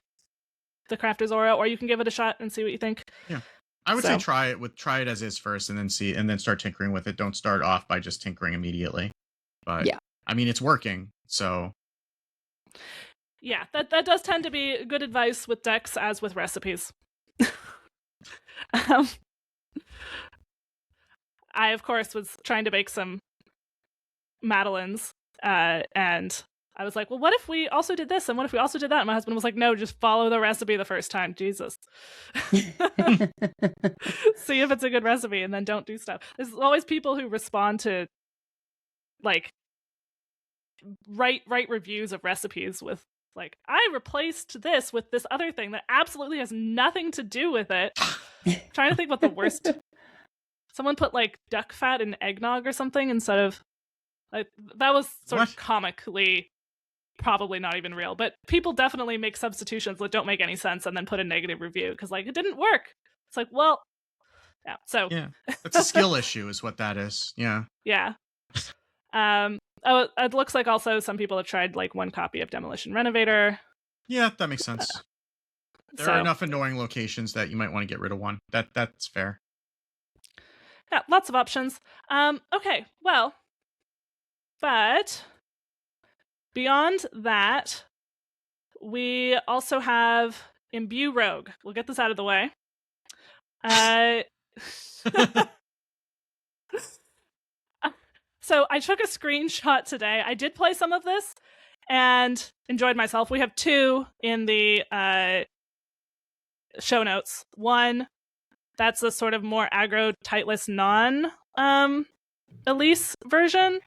the Crafter's Aura, or you can give it a shot and see what you think. Yeah. I would say try it as is first, and then start tinkering with it. Don't start off by just tinkering immediately. But yeah, it's working. So yeah, that does tend to be good advice with decks, as with recipes. I, of course, was trying to bake some Madeleines, and I was like, well, what if we also did this? And what if we also did that? And my husband was like, no, just follow the recipe the first time. Jesus. See if it's a good recipe, and then don't do stuff. There's always people who respond to, like, write reviews of recipes with, like, I replaced this with this other thing that absolutely has nothing to do with it. I'm trying to think what the worst... Someone put, like, duck fat in eggnog or something instead of... Like, that was sort of comically... probably not even real, but people definitely make substitutions that don't make any sense and then put a negative review because, like, it didn't work. It's like, well, Yeah. So Yeah, that's a skill issue, is what that is. Yeah. yeah. Oh, it looks like also some people have tried like one copy of Demolition Renovator. Yeah, that makes sense. There are enough annoying locations that you might want to get rid of one. That's fair. Yeah, lots of options. Okay, well, but beyond that, we also have Imbue Rogue. We'll get this out of the way. So I took a screenshot today. I did play some of this and enjoyed myself. We have 2 in the show notes. One, that's a sort of more aggro tightlist Elise version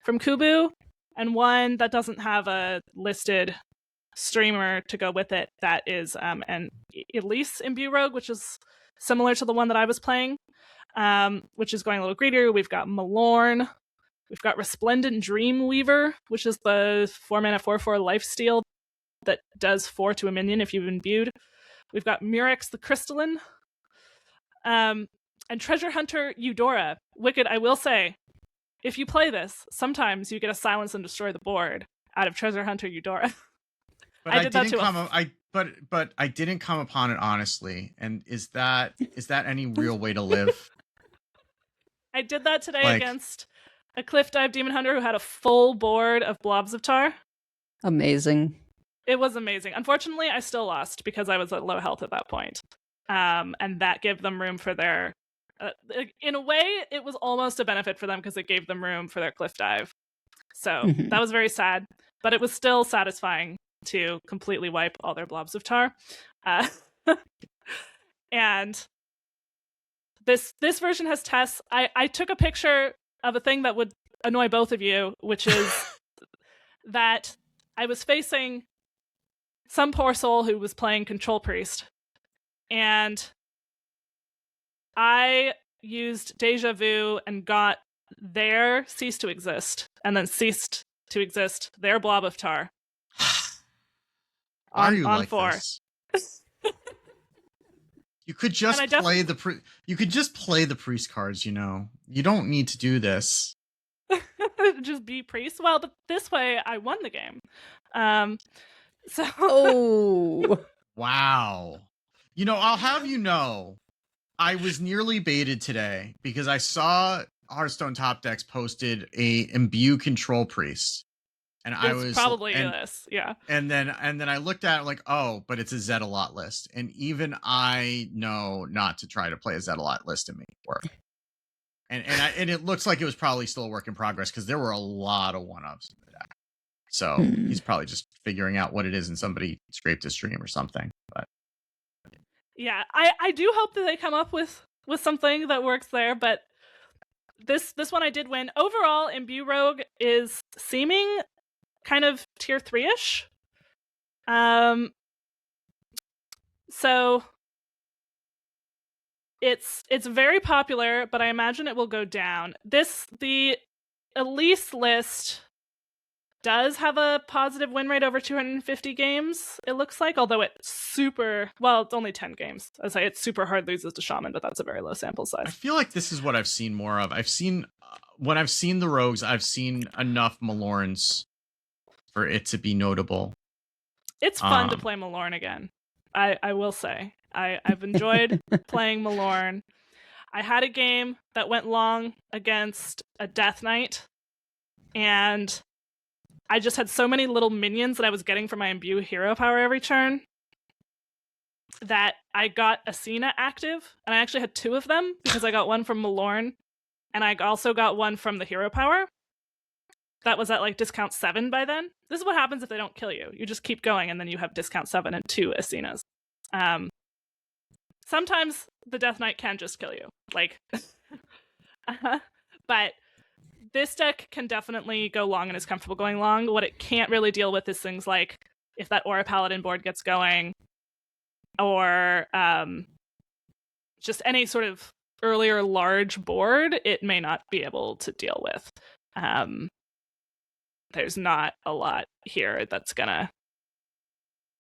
from Kubu, and one that doesn't have a listed streamer to go with it that is an Elise Imbue Rogue, which is similar to the one that I was playing, which is going a little greedier. We've got Malorn. We've got Resplendent Dreamweaver, which is the 4-mana 4/4 lifesteal that does 4 to a minion if you've imbued. We've got Murex the Crystalline. And Treasure Hunter Eudora. Wicked, I will say, if you play this, sometimes you get a silence and destroy the board out of Treasure Hunter Eudora. But I didn't come upon it honestly. And is that any real way to live? I did that today against a Cliff Dive Demon Hunter who had a full board of Blobs of Tar. Amazing. It was amazing. Unfortunately, I still lost because I was at low health at that point. And that gave them room for their... in a way, it was almost a benefit for them because it gave them room for their Cliff Dive. So that was very sad. But it was still satisfying to completely wipe all their Blobs of Tar. And this version has tests. I took a picture of a thing that would annoy both of you, which is that I was facing some poor soul who was playing Control Priest, and I used Deja Vu and got their Cease to Exist, and then ceased to exist their Blob of Tar. Are you on like 4. this? You could just play you could just play the priest cards, you know. You don't need to do this. Just be priest. Well, but this way I won the game. So Oh. Wow. You know, I'll have you know, I was nearly baited today because I saw Hearthstone Top Decks posted a Imbue Control Priest. And I was probably this, yeah. And then I looked at it like, oh, but it's a Zed-a-lot list. And even I know not to try to play a Zed-a-lot list and make it work. And it looks like it was probably still a work in progress because there were a lot of 1-ups in the deck. So he's probably just figuring out what it is and somebody scraped his stream or something. But yeah, I do hope that they come up with something that works there, but this one I did win. Overall, Imbue Rogue is seeming kind of tier 3-ish. So it's very popular, but I imagine it will go down. The Elise list does have a positive win rate over 250 games, it looks like, although it's only 10 games. I say it's super hard loses to Shaman, but that's a very low sample size. I feel like this is what I've seen more of. When I've seen the Rogues, I've seen enough Malorns for it to be notable. It's fun to play Malorn again. I will say. I've enjoyed playing Malorn. I had a game that went long against a Death Knight, and I just had so many little minions that I was getting from my Imbue hero power every turn that I got Athena active, and I actually had 2 of them because I got one from Malorn, and I also got one from the hero power. That was at like discount 7 by then. This is what happens if they don't kill you. You just keep going, and then you have discount 7 and 2 Athenas. Sometimes the Death Knight can just kill you. But this deck can definitely go long and is comfortable going long. What it can't really deal with is things like if that Aura Paladin board gets going, or just any sort of earlier large board, it may not be able to deal with. There's not a lot here that's gonna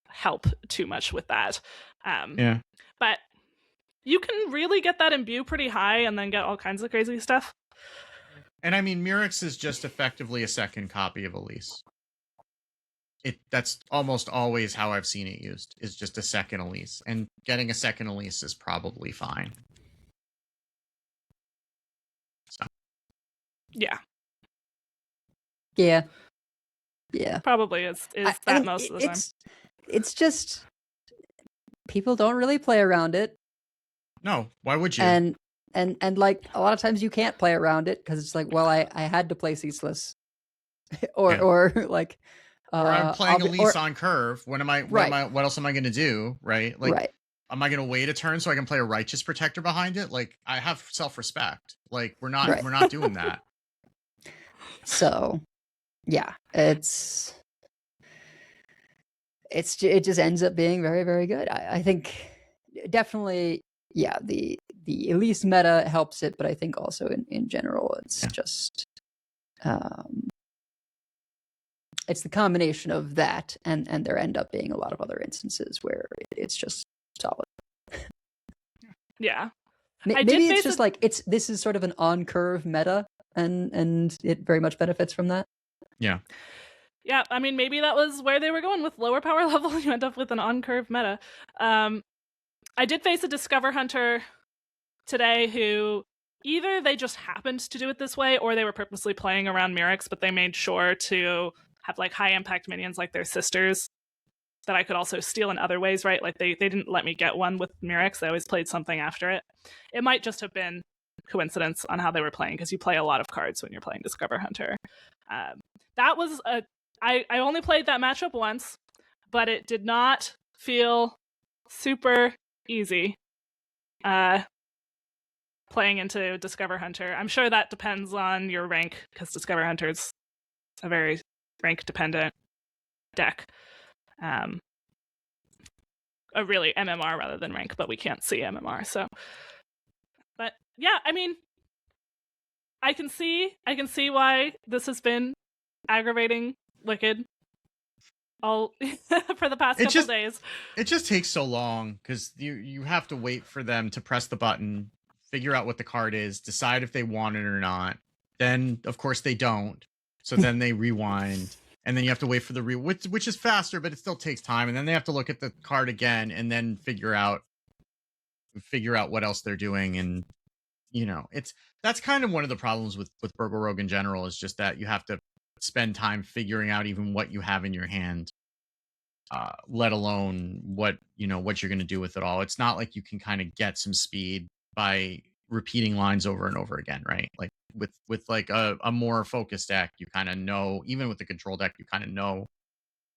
help too much with that. Yeah. But you can really get that imbue pretty high and then get all kinds of crazy stuff. And I mean, Murex is just effectively a second copy of Elise. That's almost always how I've seen it used, is just a second Elise. And getting a second Elise is probably fine. So. Yeah. Yeah. Yeah. Probably is that most of the time. It's just people don't really play around it. No, why would you? And like a lot of times you can't play around it because it's like, well, I had to play ceaseless. or like or I'm playing Elise on curve. What else am I gonna do? Right? Like am I gonna wait a turn so I can play a righteous protector behind it? Like I have self-respect. Like we're not doing that. So yeah, it just ends up being very, very good. I think definitely, yeah, the Elise meta helps it, but I think also in general, it's just it's the combination of that and there end up being a lot of other instances where it's just solid. Yeah. Maybe it's just like this is sort of an on curve meta and it very much benefits from that. Yeah. Yeah, I mean, maybe that was where they were going with lower power level. You end up with an on-curve meta. I did face a Discover Hunter today who either they just happened to do it this way or they were purposely playing around Murex, but they made sure to have like high-impact minions like their sisters that I could also steal in other ways, right? Like they didn't let me get one with Murex. They always played something after it. It might just have been coincidence on how they were playing because you play a lot of cards when you're playing Discover Hunter. That was I only played that matchup once, but it did not feel super easy playing into Discover Hunter. I'm sure that depends on your rank, because Discover Hunter's a very rank-dependent deck. A really MMR rather than rank, but we can't see MMR, so. But yeah, I mean, I can see why this has been aggravating Wicked all for the past couple days. It just takes so long because you have to wait for them to press the button, figure out what the card is, decide if they want it or not. Then of course they don't. So then they rewind, and then you have to wait for the which is faster, but it still takes time. And then they have to look at the card again and then figure out what else they're doing. And that's kind of one of the problems with Burgle Rogue in general, is just that you have to spend time figuring out even what you have in your hand, let alone what you're going to do with it all. It's not like you can kind of get some speed by repeating lines over and over again, right? Like with like a more focused deck, you kind of know, even with the control deck, you kind of know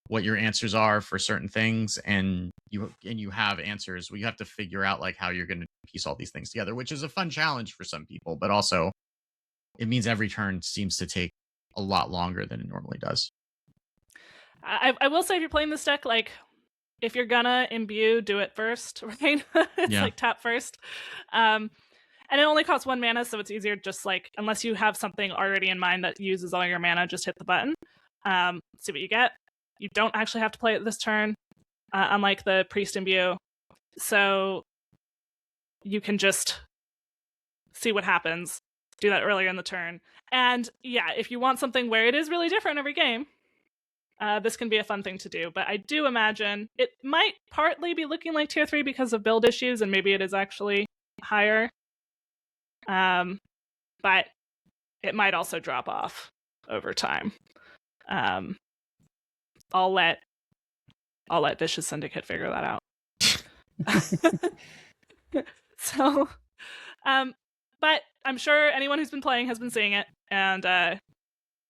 what your answers are for certain things, and you have answers. Well, you have to figure out like how you're going to piece all these things together, which is a fun challenge for some people, but also it means every turn seems to take a lot longer than it normally does. I will say, if you're playing this deck, like if you're gonna imbue, do it first, right? It's like tap first. And it only costs 1 mana, so it's easier, just like, unless you have something already in mind that uses all your mana, just hit the button. See what you get. You don't actually have to play it this turn, unlike the Priest Imbue. So you can just see what happens. Do that earlier in the turn. And yeah, if you want something where it is really different every game, this can be a fun thing to do. But I do imagine it might partly be looking like tier 3 because of build issues, and maybe it is actually higher. But it might also drop off over time. I'll let Vicious Syndicate figure that out. So, but I'm sure anyone who's been playing has been seeing it, and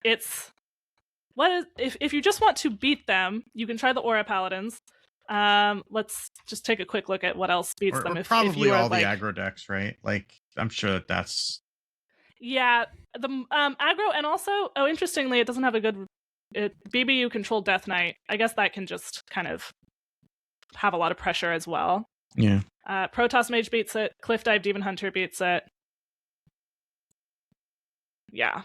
it's if you just want to beat them, you can try the Aura Paladins. Let's just take a quick look at what else beats them. Probably if you all the aggro decks, right? Like I'm sure that's the aggro, and also interestingly, it doesn't have a good BBU controlled Death Knight. I guess that can just kind of have a lot of pressure as well. Yeah. Protoss Mage beats it. Cliff Dive Demon Hunter beats it. Yeah.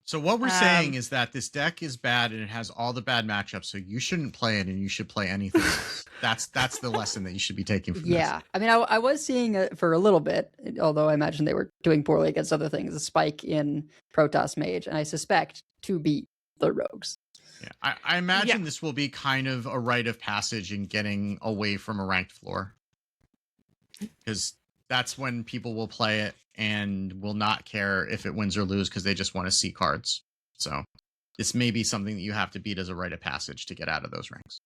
So what we're saying is that this deck is bad and it has all the bad matchups, so you shouldn't play it and you should play anything else. That's the lesson that you should be taking from this. I mean, I was seeing it for a little bit, although I imagine they were doing poorly against other things, a spike in Protoss Mage, and I suspect to beat the Rogues. Yeah, I imagine this will be kind of a rite of passage in getting away from a ranked floor. Because that's when people will play it and will not care if it wins or lose because they just want to see cards. So this may be something that you have to beat as a rite of passage to get out of those ranks.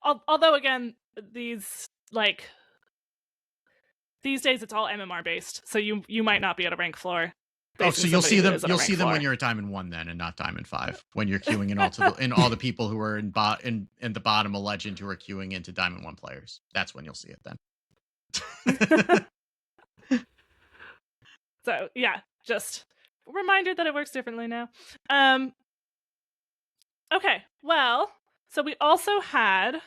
Although, again, these days it's all MMR based, so you might not be at a rank floor. Oh, so you'll see them. You'll see them when you're at Diamond 1 then, and not Diamond 5. When you're queuing in all the people who are in the bottom of Legend who are queuing into Diamond 1 players. That's when you'll see it then. So yeah, just a reminder that it works differently now. Okay, well, so we also had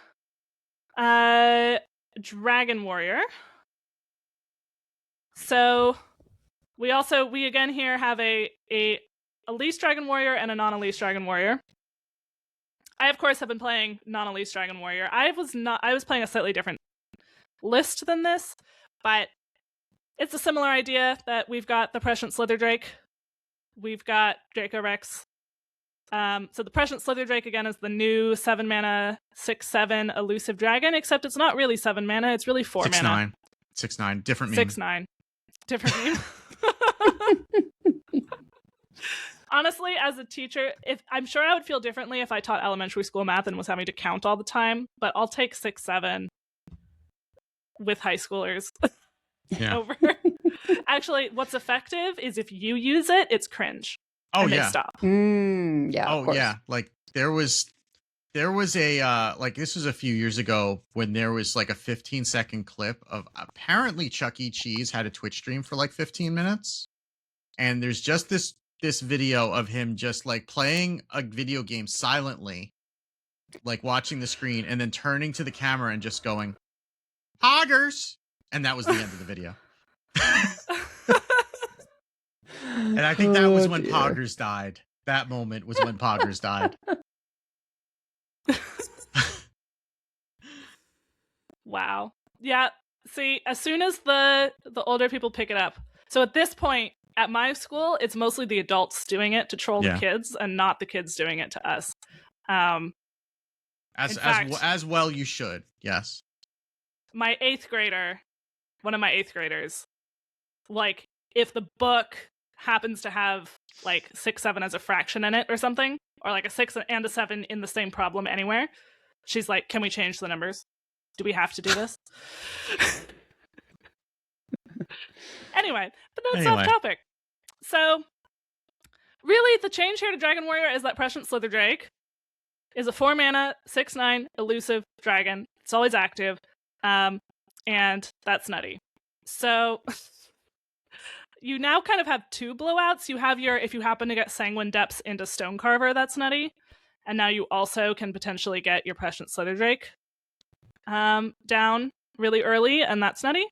Dragon Warrior. So we again here have a Elise Dragon Warrior and a non-Elise Dragon Warrior. I of course have been playing non-Elise Dragon Warrior. I was playing a slightly different list than this, but it's a similar idea that we've got the Prescient Slither Drake, we've got Draco Rex. So the Prescient Slither Drake again is the new 7 mana 6/7 elusive dragon, except it's not really 7 mana, it's really 4 mana. 6/9, different meme. 6/9, different meme. Honestly, as a teacher, I'm sure I would feel differently if I taught elementary school math and was having to count all the time, but I'll take 6/7 with high schoolers. Yeah. Over. Actually, what's effective is if you use it, it's cringe. Oh, and yeah. They stop. Yeah. Oh, yeah. Like there was a like this was a few years ago when there was like a 15-second clip of apparently Chuck E. Cheese had a Twitch stream for like 15 minutes, and there's just this video of him just like playing a video game silently, like watching the screen, and then turning to the camera and just going, "Hoggers," and that was the end of the video. And I think that was when Poggers died. That moment was when Poggers died. Wow. Yeah. See, as soon as the older people pick it up. So at this point, at my school, it's mostly the adults doing it to troll the kids and not the kids doing it to us. As well you should. Yes. My 8th grader, one of my 8th graders, like if the book happens to have like 6/7 as a fraction in it or something, or like a 6 and a 7 in the same problem anywhere, she's like, "Can we change the numbers? Do we have to do this?" Anyway, but that's off topic. So really the change here to Dragon Warrior is that Prescient Slither Drake is a 4 mana 6/9 elusive dragon. It's always active, and that's nutty. So you now kind of have 2 blowouts. You have if you happen to get Sanguine Depths into Stonecarver, that's nutty. And now you also can potentially get your Prescient Slither Drake down really early, and that's nutty.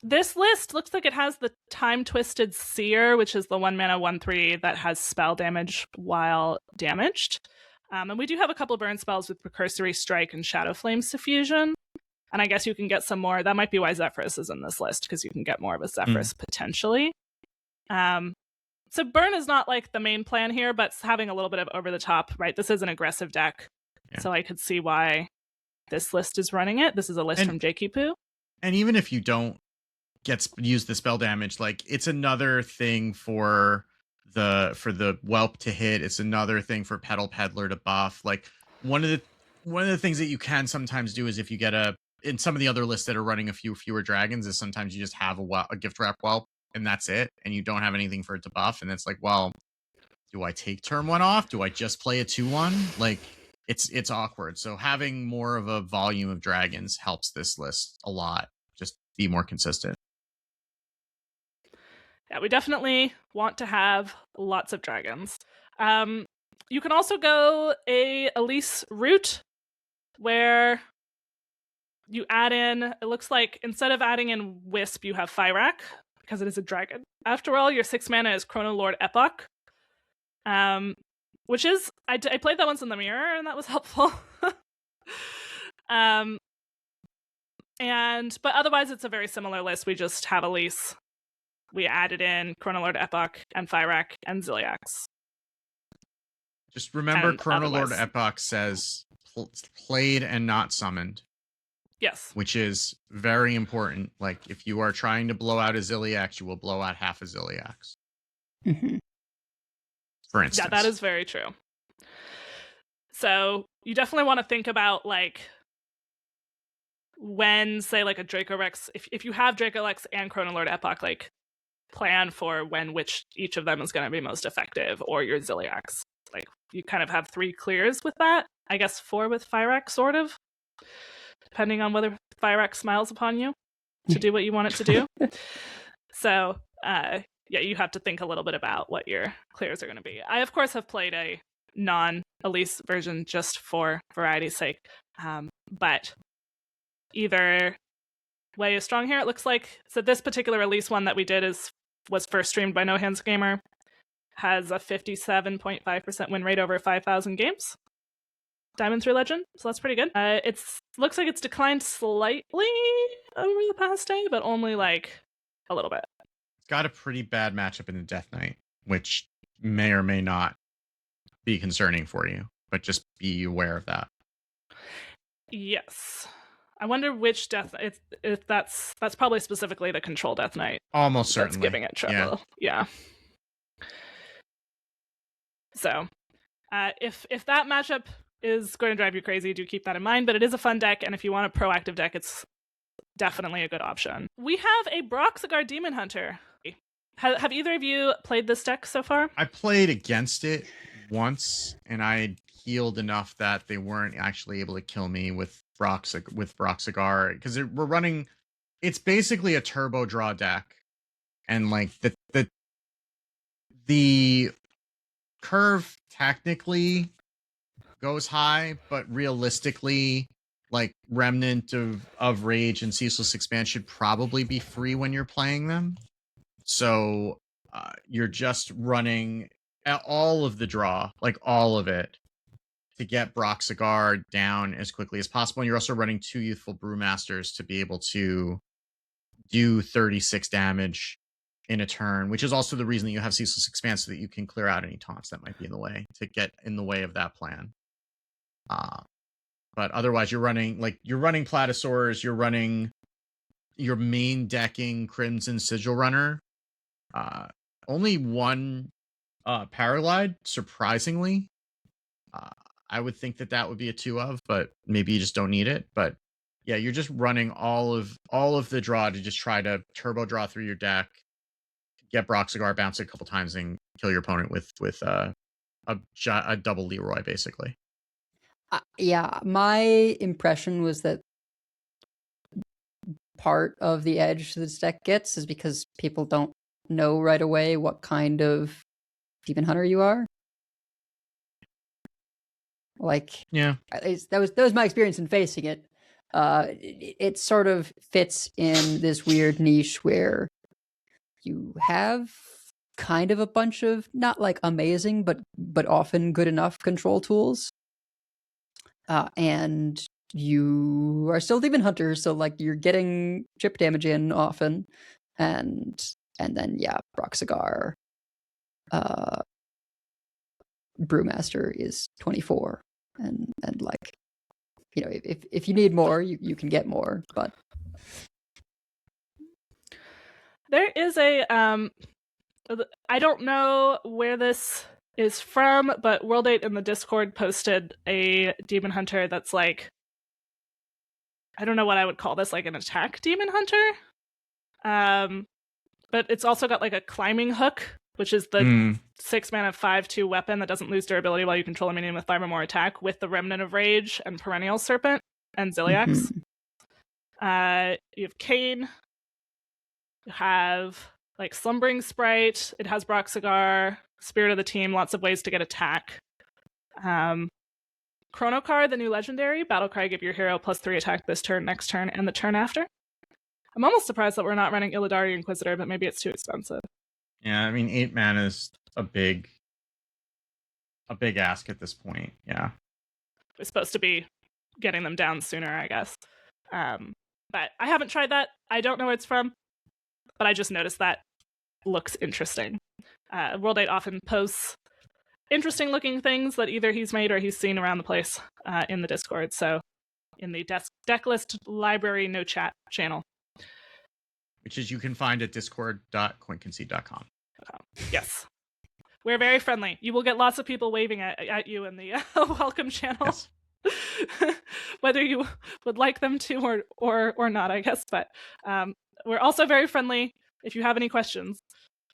This list looks like it has the Time Twisted Seer, which is the 1 mana 1/3 that has spell damage while damaged. And we do have a couple burn spells with Precursory Strike and Shadow Flame Suffusion. And I guess you can get some more. That might be why Zephyrus is in this list, because you can get more of a Zephyrus potentially. So burn is not like the main plan here, but having a little bit of over the top, right? This is an aggressive deck. Yeah. So I could see why this list is running it. This is a list from JQ Poo. And even if you don't use the spell damage, like it's another thing for the Whelp to hit. It's another thing for Petal Peddler to buff. Like one of the things that you can sometimes do is if you get in some of the other lists that are running a few fewer dragons, is sometimes you just have a gift wrap Whelp and that's it, and you don't have anything for it to buff, and it's like, well, do I take turn 1 off? Do I just play a 2/1? Like it's awkward. So having more of a volume of dragons helps this list a lot. Just be more consistent. Yeah, we definitely want to have lots of dragons. You can also go a Elise route where you add in, it looks like instead of adding in Wisp, you have Fyrak, because it is a dragon. After all, your 6 mana is Chrono Lord Epoch, which is I played that once in the mirror, and that was helpful. But otherwise, it's a very similar list. We just have Elise. We added in Chrono Lord Epoch and Fyrakk and Ziliax. Just remember, And Chrono Lord otherwise- Epoch says played and not summoned, Yes. which is very important. Like, if you are trying to blow out a Ziliax, you will blow out half a Ziliax, Mhm. for instance. Yeah, that is very true. So you definitely want to think about, like, when, say, like a Draco Rex, if you have Draco Rex and Chrono Lord Epoch, like, plan for when which each of them is going to be most effective, or your Ziliax. Like, you kind of have 3 clears with that. I guess 4 with Fyrakk, sort of, depending on whether Fyrakk smiles upon you to do what you want it to do. So, yeah, you have to think a little bit about what your clears are going to be. I, of course, have played a non-Elise version just for variety's sake, but either way is strong here. It looks like, so this particular Elise one that we did was first streamed by No Hands Gamer, has a 57.5% win rate over 5,000 games. Diamond 3 Legend, so that's pretty good. It looks like it's declined slightly over the past day, but only like a little bit. It's got a pretty bad matchup in the Death Knight, which may or may not be concerning for you, but just be aware of that. Yes. I wonder which Death Knight, if that's probably specifically the Control Death Knight. Almost certainly. That's giving it trouble. Yeah. So, if that matchup is going to drive you crazy, do keep that in mind. But it is a fun deck, and if you want a proactive deck, it's definitely a good option. We have a Broxigar Demon Hunter. Have either of you played this deck so far? I played against it once, and I healed enough that they weren't actually able to kill me with Broxigar, because we're running. It's basically a turbo draw deck, and like the curve technically goes high, but realistically, like Remnant of Rage and Ceaseless Expand should probably be free when you're playing them. So you're just running all of the draw, like all of it, to get Broxigar down as quickly as possible. And you're also running 2 Youthful Brewmasters to be able to do 36 damage in a turn, which is also the reason that you have Ceaseless Expand, so that you can clear out any taunts that might be in the way, to get in the way of that plan. But otherwise, you're running Platysaurs, you're running your main decking Crimson Sigil Runner. Only 1 Paraglide, surprisingly. I would think that would be a 2 of, but maybe you just don't need it. But yeah, you're just running all of the draw to just try to turbo draw through your deck, get Broxigar, bounce it a couple times, and kill your opponent with a double Leroy, basically. Yeah, my impression was that part of the edge this deck gets is because people don't know right away what kind of Demon Hunter you are. Like, Yeah, at least that was my experience in facing it. It sort of fits in this weird niche where you have kind of a bunch of not like amazing, but often good enough control tools. And you are still Demon Hunter, so like you're getting chip damage in often, and then yeah, Broxigar, Brewmaster is 24, and like, you know, if you need more, you can get more, but There is a I don't know where this is from, but World 8 in the Discord posted a Demon Hunter that's like, I don't know what I would call this, like an attack Demon Hunter. But it's also got like a climbing hook, which is the 6 mana 5/2 weapon that doesn't lose durability while you control a minion with 5 or more attack, with the Remnant of Rage and Perennial Serpent and Ziliax. You have Kane. You have like Slumbering Sprite. It has Broxigar, Spirit of the Team, lots of ways to get attack. Chrono Card, the new legendary. Battle Cry, give your hero +3 attack this turn, next turn, and the turn after. I'm almost surprised that we're not running Illidari Inquisitor, but maybe it's too expensive. Yeah, I mean 8 mana is a big ask at this point. Yeah. We're supposed to be getting them down sooner, I guess. But I haven't tried that. I don't know where it's from, but I just noticed that looks interesting. World 8 often posts interesting looking things that either he's made or he's seen around the place in the Discord. So in the deck list library no chat channel, which is you can find at discord.concede.com. Yes, we're very friendly. You will get lots of people waving at you in the welcome channel. Yes. Whether you would like them to or not, I guess. But we're also very friendly if you have any questions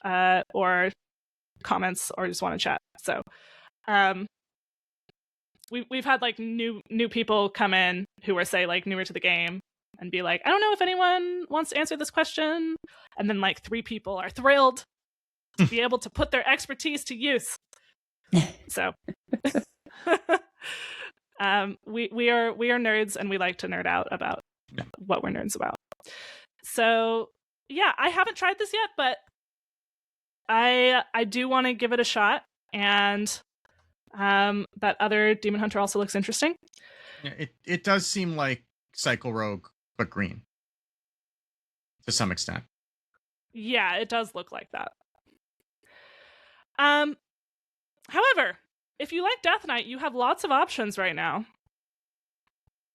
or comments or just want to chat. So we've had like new people come in who are, say, like newer to the game and be like, I don't know if anyone wants to answer this question, and then like 3 people are thrilled to be able to put their expertise to use. So we are nerds, and we like to nerd out about what we're nerds about. So yeah, I haven't tried this yet, but I do want to give it a shot, and that other Demon Hunter also looks interesting. Yeah, it does seem like Cycle Rogue, but green to some extent. Yeah, it does look like that. However, if you like Death Knight, you have lots of options right now.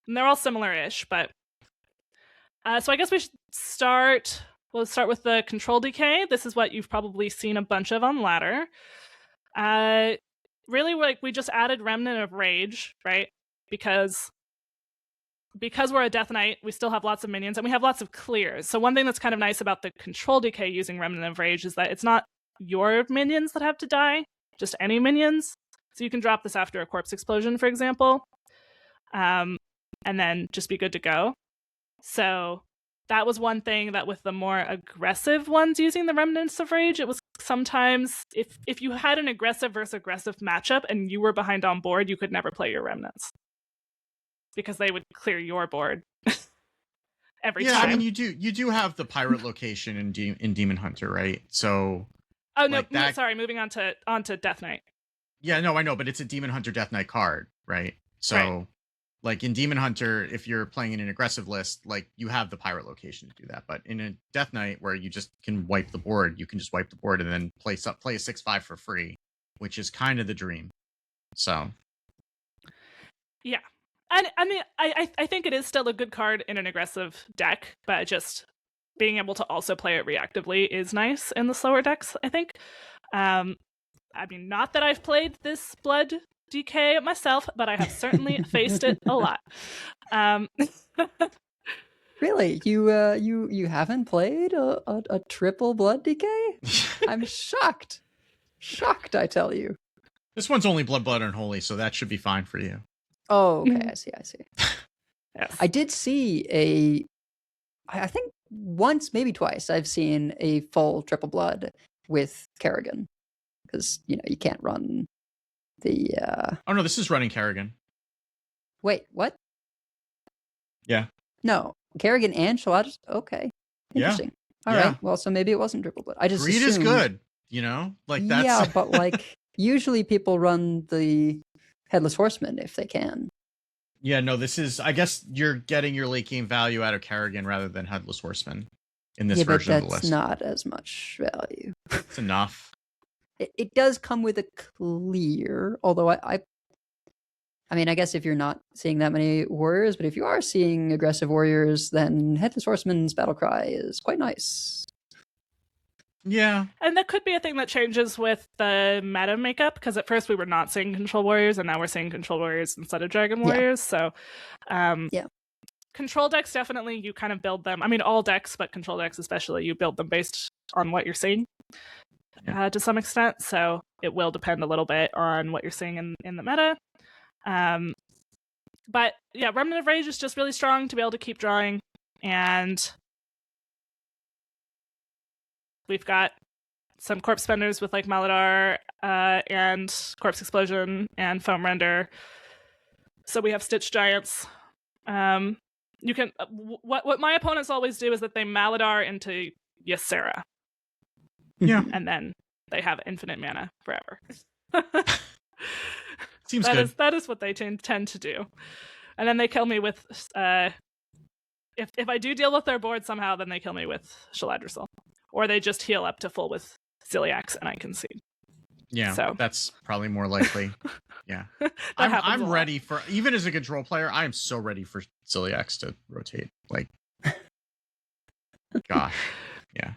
And they're all similar-ish, but... so I guess we should start... We'll start with the Control Decay. This is what you've probably seen a bunch of on Ladder. Really, like, we just added Remnant of Rage, right? Because we're a Death Knight, we still have lots of minions, and we have lots of clears. So one thing that's kind of nice about the Control Decay using Remnant of Rage is that it's not your minions that have to die, just any minions. So you can drop this after a corpse explosion, for example, and then just be good to go. So that was one thing that with the more aggressive ones using the Remnants of Rage, it was sometimes, if you had an aggressive versus aggressive matchup and you were behind on board, you could never play your Remnants. Because they would clear your board every time. Yeah, I mean, you do have the pirate location in Demon Hunter, right? So... Oh, no, like sorry, moving on to Death Knight. Yeah, no, I know, but it's a Demon Hunter Death Knight card, right? So, right. Like in Demon Hunter, if you're playing in an aggressive list, like you have the pirate location to do that. But in a Death Knight where you just can wipe the board, you can just wipe the board and then play a 6/5 for free, which is kind of the dream. So, yeah. And I mean, I think it is still a good card in an aggressive deck, but just being able to also play it reactively is nice in the slower decks, I think. I mean, not that I've played this Blood DK myself, but I have certainly faced it a lot. Really? You haven't played a triple Blood DK? I'm shocked. Shocked, I tell you. This one's only Blood, Unholy, so that should be fine for you. Oh, okay, I see. Yes. I did see I think once, maybe twice, I've seen a full triple blood with Kerrigan. Because, you can't run the... Oh, no, this is running Kerrigan. Wait, what? Yeah. No, Kerrigan and Shaladas? Okay. Interesting. Yeah. All right, well, so maybe it wasn't triple blood. I just Greed assumed... is good, Like, that's... Yeah, but, like, usually people run the Headless Horseman if they can. Yeah, no, this is... I guess you're getting your late game value out of Kerrigan rather than Headless Horseman in this version of the list. That's not as much value. It's enough. It does come with a clear, although I mean, I guess if you're not seeing that many warriors, but if you are seeing aggressive warriors, then Headless Horseman's battle cry is quite nice. Yeah. And that could be a thing that changes with the meta makeup, because at first we were not seeing control warriors, and now we're seeing control warriors instead of dragon warriors. So, yeah. Control decks, definitely, you kind of build them. I mean, all decks, but control decks especially, you build them based on what you're seeing. To some extent, so it will depend a little bit on what you're seeing in the meta. But yeah, Remnant of Rage is just really strong to be able to keep drawing, and we've got some corpse spenders with like Maladar and Corpse Explosion and Foam Render. So we have Stitch Giants. you can what my opponents always do is that they Maladar into Ysera. Yeah. And then they have infinite mana forever. Seems good. That is what they tend to do. And then they kill me with if I do deal with their board somehow, then they kill me with Shaladrosal. Or they just heal up to full with Celiax and I concede. Yeah, so that's probably more likely. Yeah. I'm ready for, even as a control player, I am so ready for Celiax to rotate. Like, gosh. Yeah.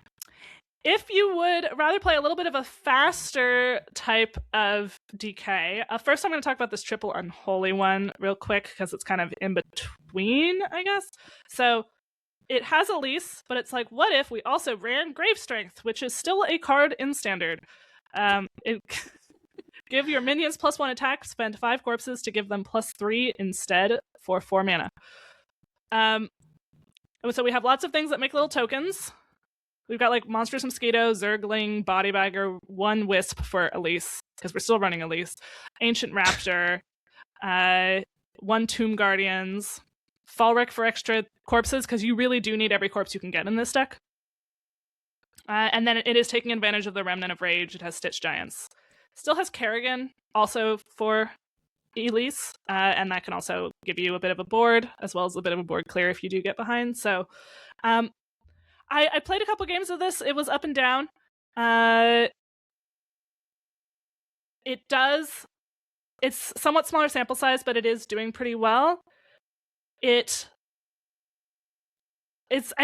If you would rather play a little bit of a faster type of DK, first I'm going to talk about this triple unholy one real quick because it's kind of in between, I guess. So it has Elise, but it's like, what if we also ran Grave Strength, which is still a card in Standard? It give your minions +1 attack, spend 5 corpses to give them +3 instead for 4 mana. So we have lots of things that make little tokens. We've got like Monstrous Mosquito, Zergling, Bodybagger, 1 Wisp for Elise, because we're still running Elise, Ancient Raptor, 1 Tomb Guardians, Falrek for extra corpses, because you really do need every corpse you can get in this deck. And then it is taking advantage of the Remnant of Rage. It has Stitch Giants. Still has Kerrigan, also for Elise, and that can also give you a bit of a board, as well as a bit of a board clear if you do get behind. So I played a couple games of this. It was up and down. It's somewhat smaller sample size, but it is doing pretty well. I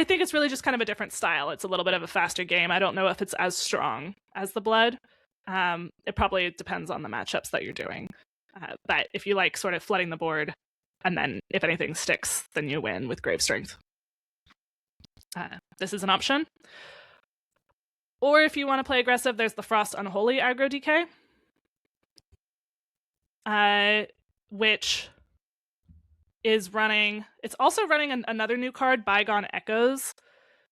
think it's really just kind of a different style. It's a little bit of a faster game. I don't know if it's as strong as the Blood. It probably depends on the matchups that you're doing. But if you like sort of flooding the board, and then if anything sticks, then you win with Grave Strength. This is an option. Or if you want to play aggressive, there's the Frost Unholy aggro DK, which is running. It's also running another new card, Bygone Echoes,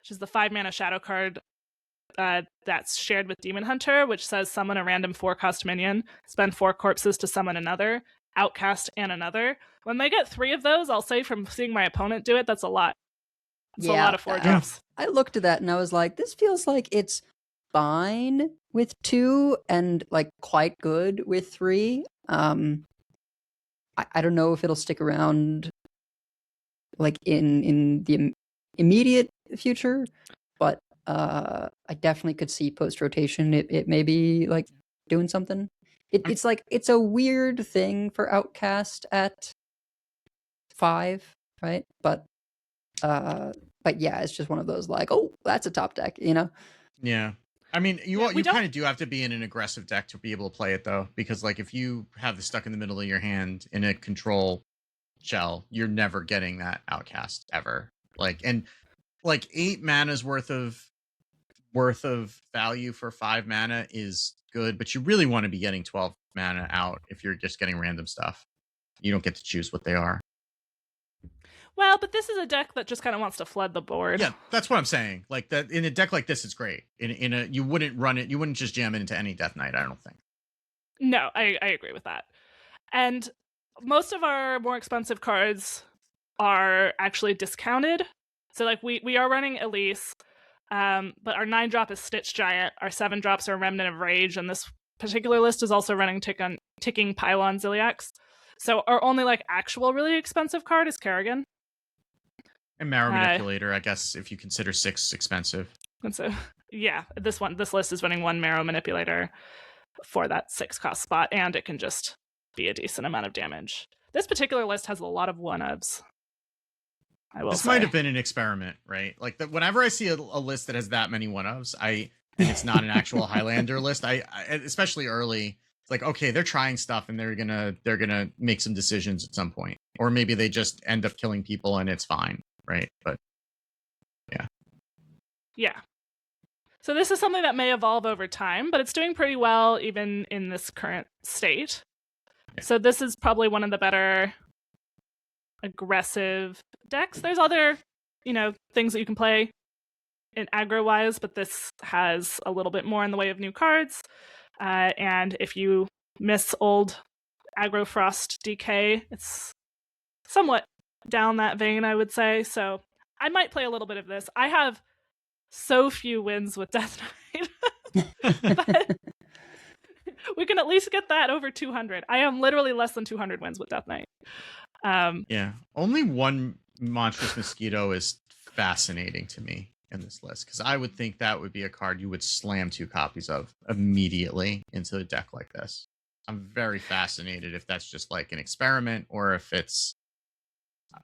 which is the 5 mana shadow card that's shared with Demon Hunter, which says summon a random 4-cost minion, spend 4 corpses to summon another, outcast and another. When they get 3 of those, I'll say from seeing my opponent do it, that's a lot. It's a lot of 4 drops. I looked at that and I was like, this feels like it's fine with 2 and like quite good with 3. I don't know if it'll stick around like in the immediate future, but I definitely could see post rotation it may be like doing something. It's like it's a weird thing for Outcast at 5, right? But yeah, it's just one of those like, oh, that's a top deck, you know? Yeah. I mean, you kind of do have to be in an aggressive deck to be able to play it, though, because like if you have this stuck in the middle of your hand in a control shell, you're never getting that Outcast ever. Like, and like 8 mana's worth of value for 5 mana is good, but you really want to be getting 12 mana out if you're just getting random stuff. You don't get to choose what they are. Well, but this is a deck that just kind of wants to flood the board. Yeah, that's what I'm saying. Like that in a deck like this, it's great. You wouldn't run it. You wouldn't just jam it into any Death Knight, I don't think. No, I agree with that. And most of our more expensive cards are actually discounted. So like we are running Elise, but our 9-drop is Stitch Giant. Our 7 drops are Remnant of Rage, and this particular list is also running Ticking Pylon Ziliax. So our only like actual really expensive card is Kerrigan. And Marrow Manipulator, I guess, if you consider 6 expensive. And so, yeah, this list is running 1 Marrow Manipulator for that 6-cost spot, and it can just be a decent amount of damage. This particular list has a lot of 1-ofs. This might have been an experiment, right? Like whenever I see a list that has that many 1-ofs, and it's not an actual Highlander list, I especially early, it's like, okay, they're trying stuff and they're gonna make some decisions at some point, or maybe they just end up killing people and it's fine. Right, but yeah. So this is something that may evolve over time, but it's doing pretty well even in this current state. Yeah. So this is probably one of the better aggressive decks. There's other, things that you can play in aggro wise, but this has a little bit more in the way of new cards. And if you miss old aggro Frost DK, it's somewhat down that vein, I would say. So I might play a little bit of this. I have so few wins with Death Knight. But we can at least get that over 200. I am literally less than 200 wins with Death Knight. Yeah, only one monstrous mosquito is fascinating to me in this list, because I would think that would be a card you would slam 2 copies of immediately into a deck like this. I'm very fascinated if that's just like an experiment or if it's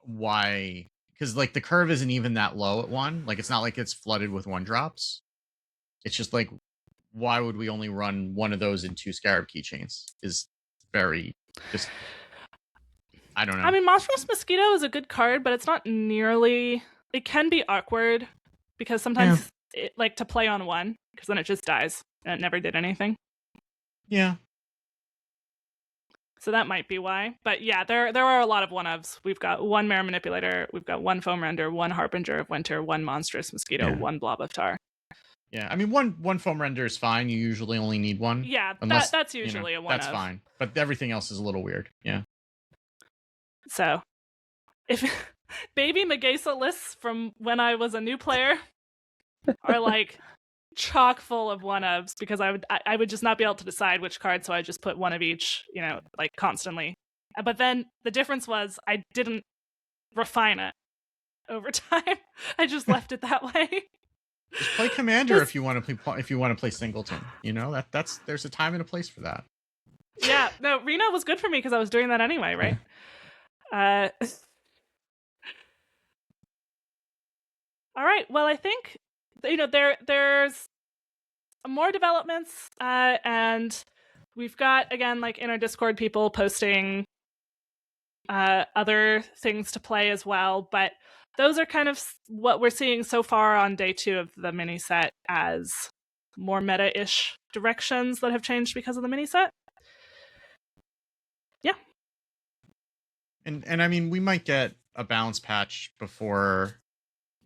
why, because like the curve isn't even that low at 1. Like it's not like it's flooded with 1-drops. It's just like, why would we only run one of those in 2 Scarab keychains? Is very just, I don't know. I mean, Monstrous Mosquito is a good card, but it's not nearly. It can be awkward because sometimes it like to play on 1 because then it just dies and it never did anything. Yeah. So that might be why. But yeah, there are a lot of 1-ofs. We've got 1 Mirror Manipulator, we've got 1 Foam Render, 1 Harbinger of Winter, 1 Monstrous Mosquito, 1 Blob of Tar. Yeah, I mean, one Foam Render is fine. You usually only need 1. Yeah, unless, that's usually a 1-of. That's fine. But everything else is a little weird. Yeah. So, if Baby Megasa lists from when I was a new player are like chock full of 1-ofs because I would just not be able to decide which card, so I just put 1 of each, like constantly. But then the difference was I didn't refine it over time. I just left it that way. Just play Commander if you want to play Singleton. That's there's a time and a place for that. Yeah, no, Reno was good for me because I was doing that anyway, right? All right. Well, I think there's more developments, and we've got again like in our Discord people posting other things to play as well. But those are kind of what we're seeing so far on day 2 of the mini set as more meta-ish directions that have changed because of the mini set. Yeah. And I mean, we might get a balance patch before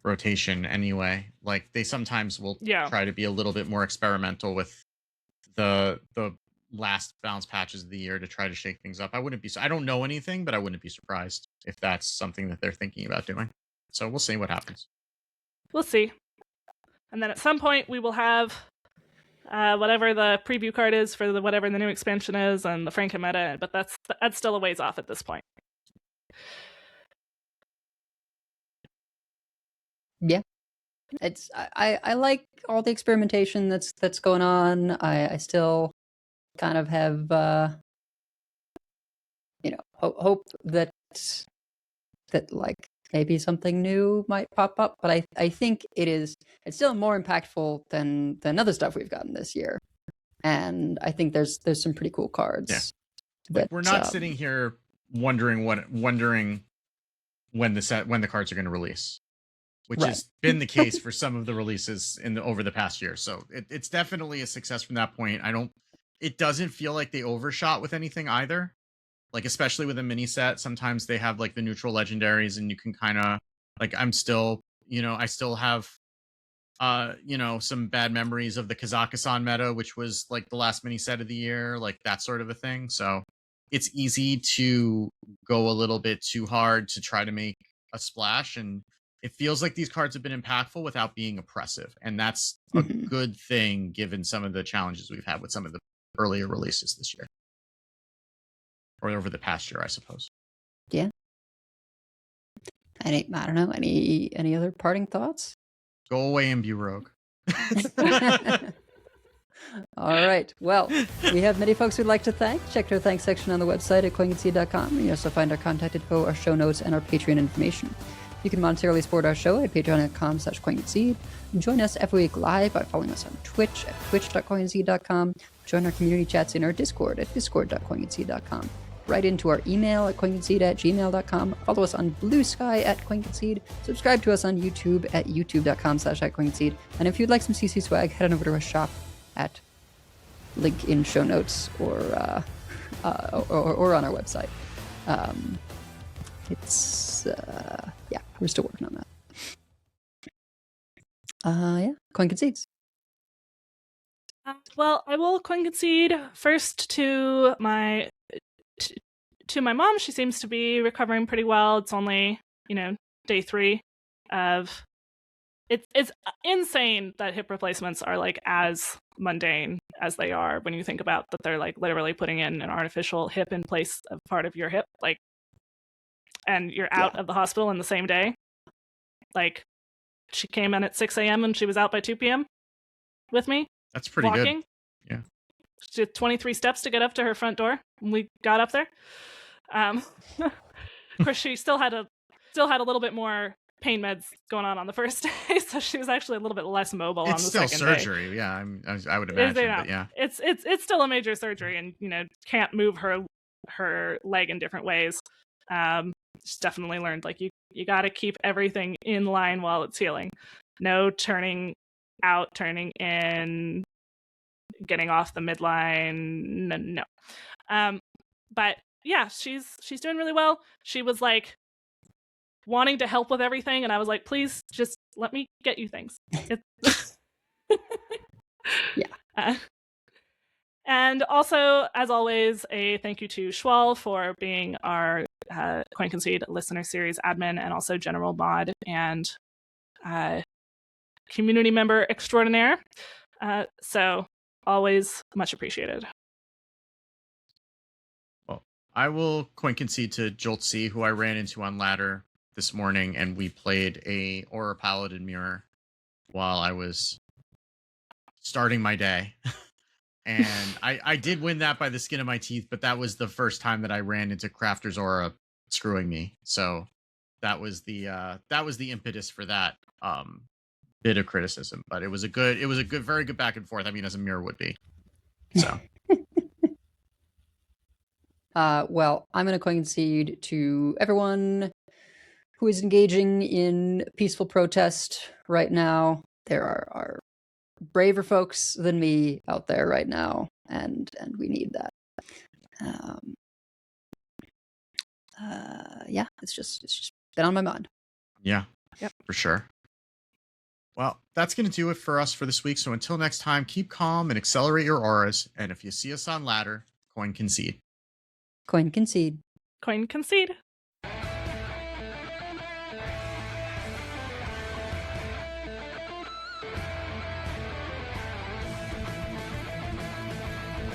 rotation anyway. Like they sometimes will try to be a little bit more experimental with the last balance patches of the year to try to shake things up. I don't know anything, but I wouldn't be surprised if that's something that they're thinking about doing. So we'll see what happens. We'll see. And then at some point we will have whatever the preview card is for whatever the new expansion is and the Franken meta, but that's still a ways off at this point. Yeah. It's I like all the experimentation that's going on. I still kind of have hope that like maybe something new might pop up, but I think it's still more impactful than other stuff we've gotten this year. And I think there's some pretty cool cards. Yeah. We're not sitting here wondering when the cards are going to release, which has been the case for some of the releases over the past year. So it's definitely a success from that point. It doesn't feel like they overshot with anything either. Like, especially with a mini set, sometimes they have like the neutral legendaries and you can kind of like, I still have, some bad memories of the Kazakhstan meta, which was like the last mini set of the year, like that sort of a thing. So it's easy to go a little bit too hard to try to make a splash. And it feels like these cards have been impactful without being oppressive. And that's a good thing given some of the challenges we've had with some of the earlier releases this year. Or over the past year, I suppose. Yeah. I don't know. Any other parting thoughts? Go away, Imbue Rogue. All right. Well, we have many folks we'd like to thank. Check our thanks section on the website at Concede.com. You also find our contact info, our show notes, and our Patreon information. You can monetarily support our show at patreon.com/Concede. Join us every week live by following us on Twitch at twitch.concede.com. Join our community chats in our Discord at discord.concede.com. Write into our email at coinconcede@gmail.com. Follow us on Blue Sky at CoinConcede. Subscribe to us on YouTube at youtube.com/@CoinConcede. And if you'd like some CC swag, head on over to our shop at link in show notes or on our website. We're still working on that. Coin Concedes. Well, I will coin concede first to my to my mom, she seems to be recovering pretty well. It's only, day 3 of... It's insane that hip replacements are like as mundane as they are when you think about that they're like literally putting in an artificial hip in place of part of your hip, like, and you're out of the hospital in the same day. Like, she came in at 6 a.m. and she was out by 2 p.m. with me. That's pretty walking. good. Yeah. She had 23 steps to get up to her front door when we got up there. Of course, she still had a little bit more pain meds going on the first day, so she was actually a little bit less mobile on the second day. It's still surgery, yeah. I would imagine, but yeah. It's still a major surgery, and can't move her leg in different ways. She's definitely learned like you got to keep everything in line while it's healing. No turning out, turning in, getting off the midline. No. But yeah, she's doing really well. She was like wanting to help with everything, and I was like, please just let me get you things. Yeah. And also, as always, a thank you to Schwal for being our Concede listener series admin, and also general mod and community member extraordinaire. So always much appreciated. Well, I will concede to Jolt C, who I ran into on ladder this morning, and we played a Aura Paladin mirror while I was starting my day. And I did win that by the skin of my teeth, but that was the first time that I ran into Crafter's Aura screwing me. So that was the impetus for that bit of criticism. But it was a very good back and forth. I mean, as a mirror would be. So well, I'm going to concede to everyone who is engaging in peaceful protest right now. There are braver folks than me out there right now, and we need that. Yeah, it's just been on my mind. Yeah, yep, for sure. Well, that's going to do it for us for this week. So until next time, keep calm and accelerate your auras. And if you see us on ladder, concede. Concede. Concede.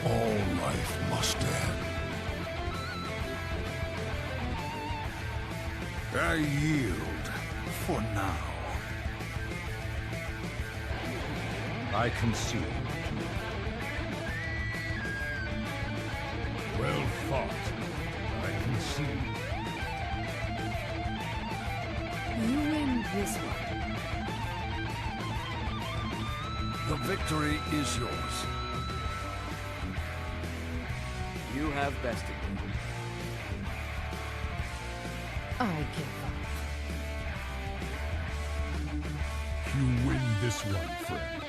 All life must end. I yield for now. I concede. Well fought. I concede. You win this one. The victory is yours. You have bested me. I give up. You win this one, friend.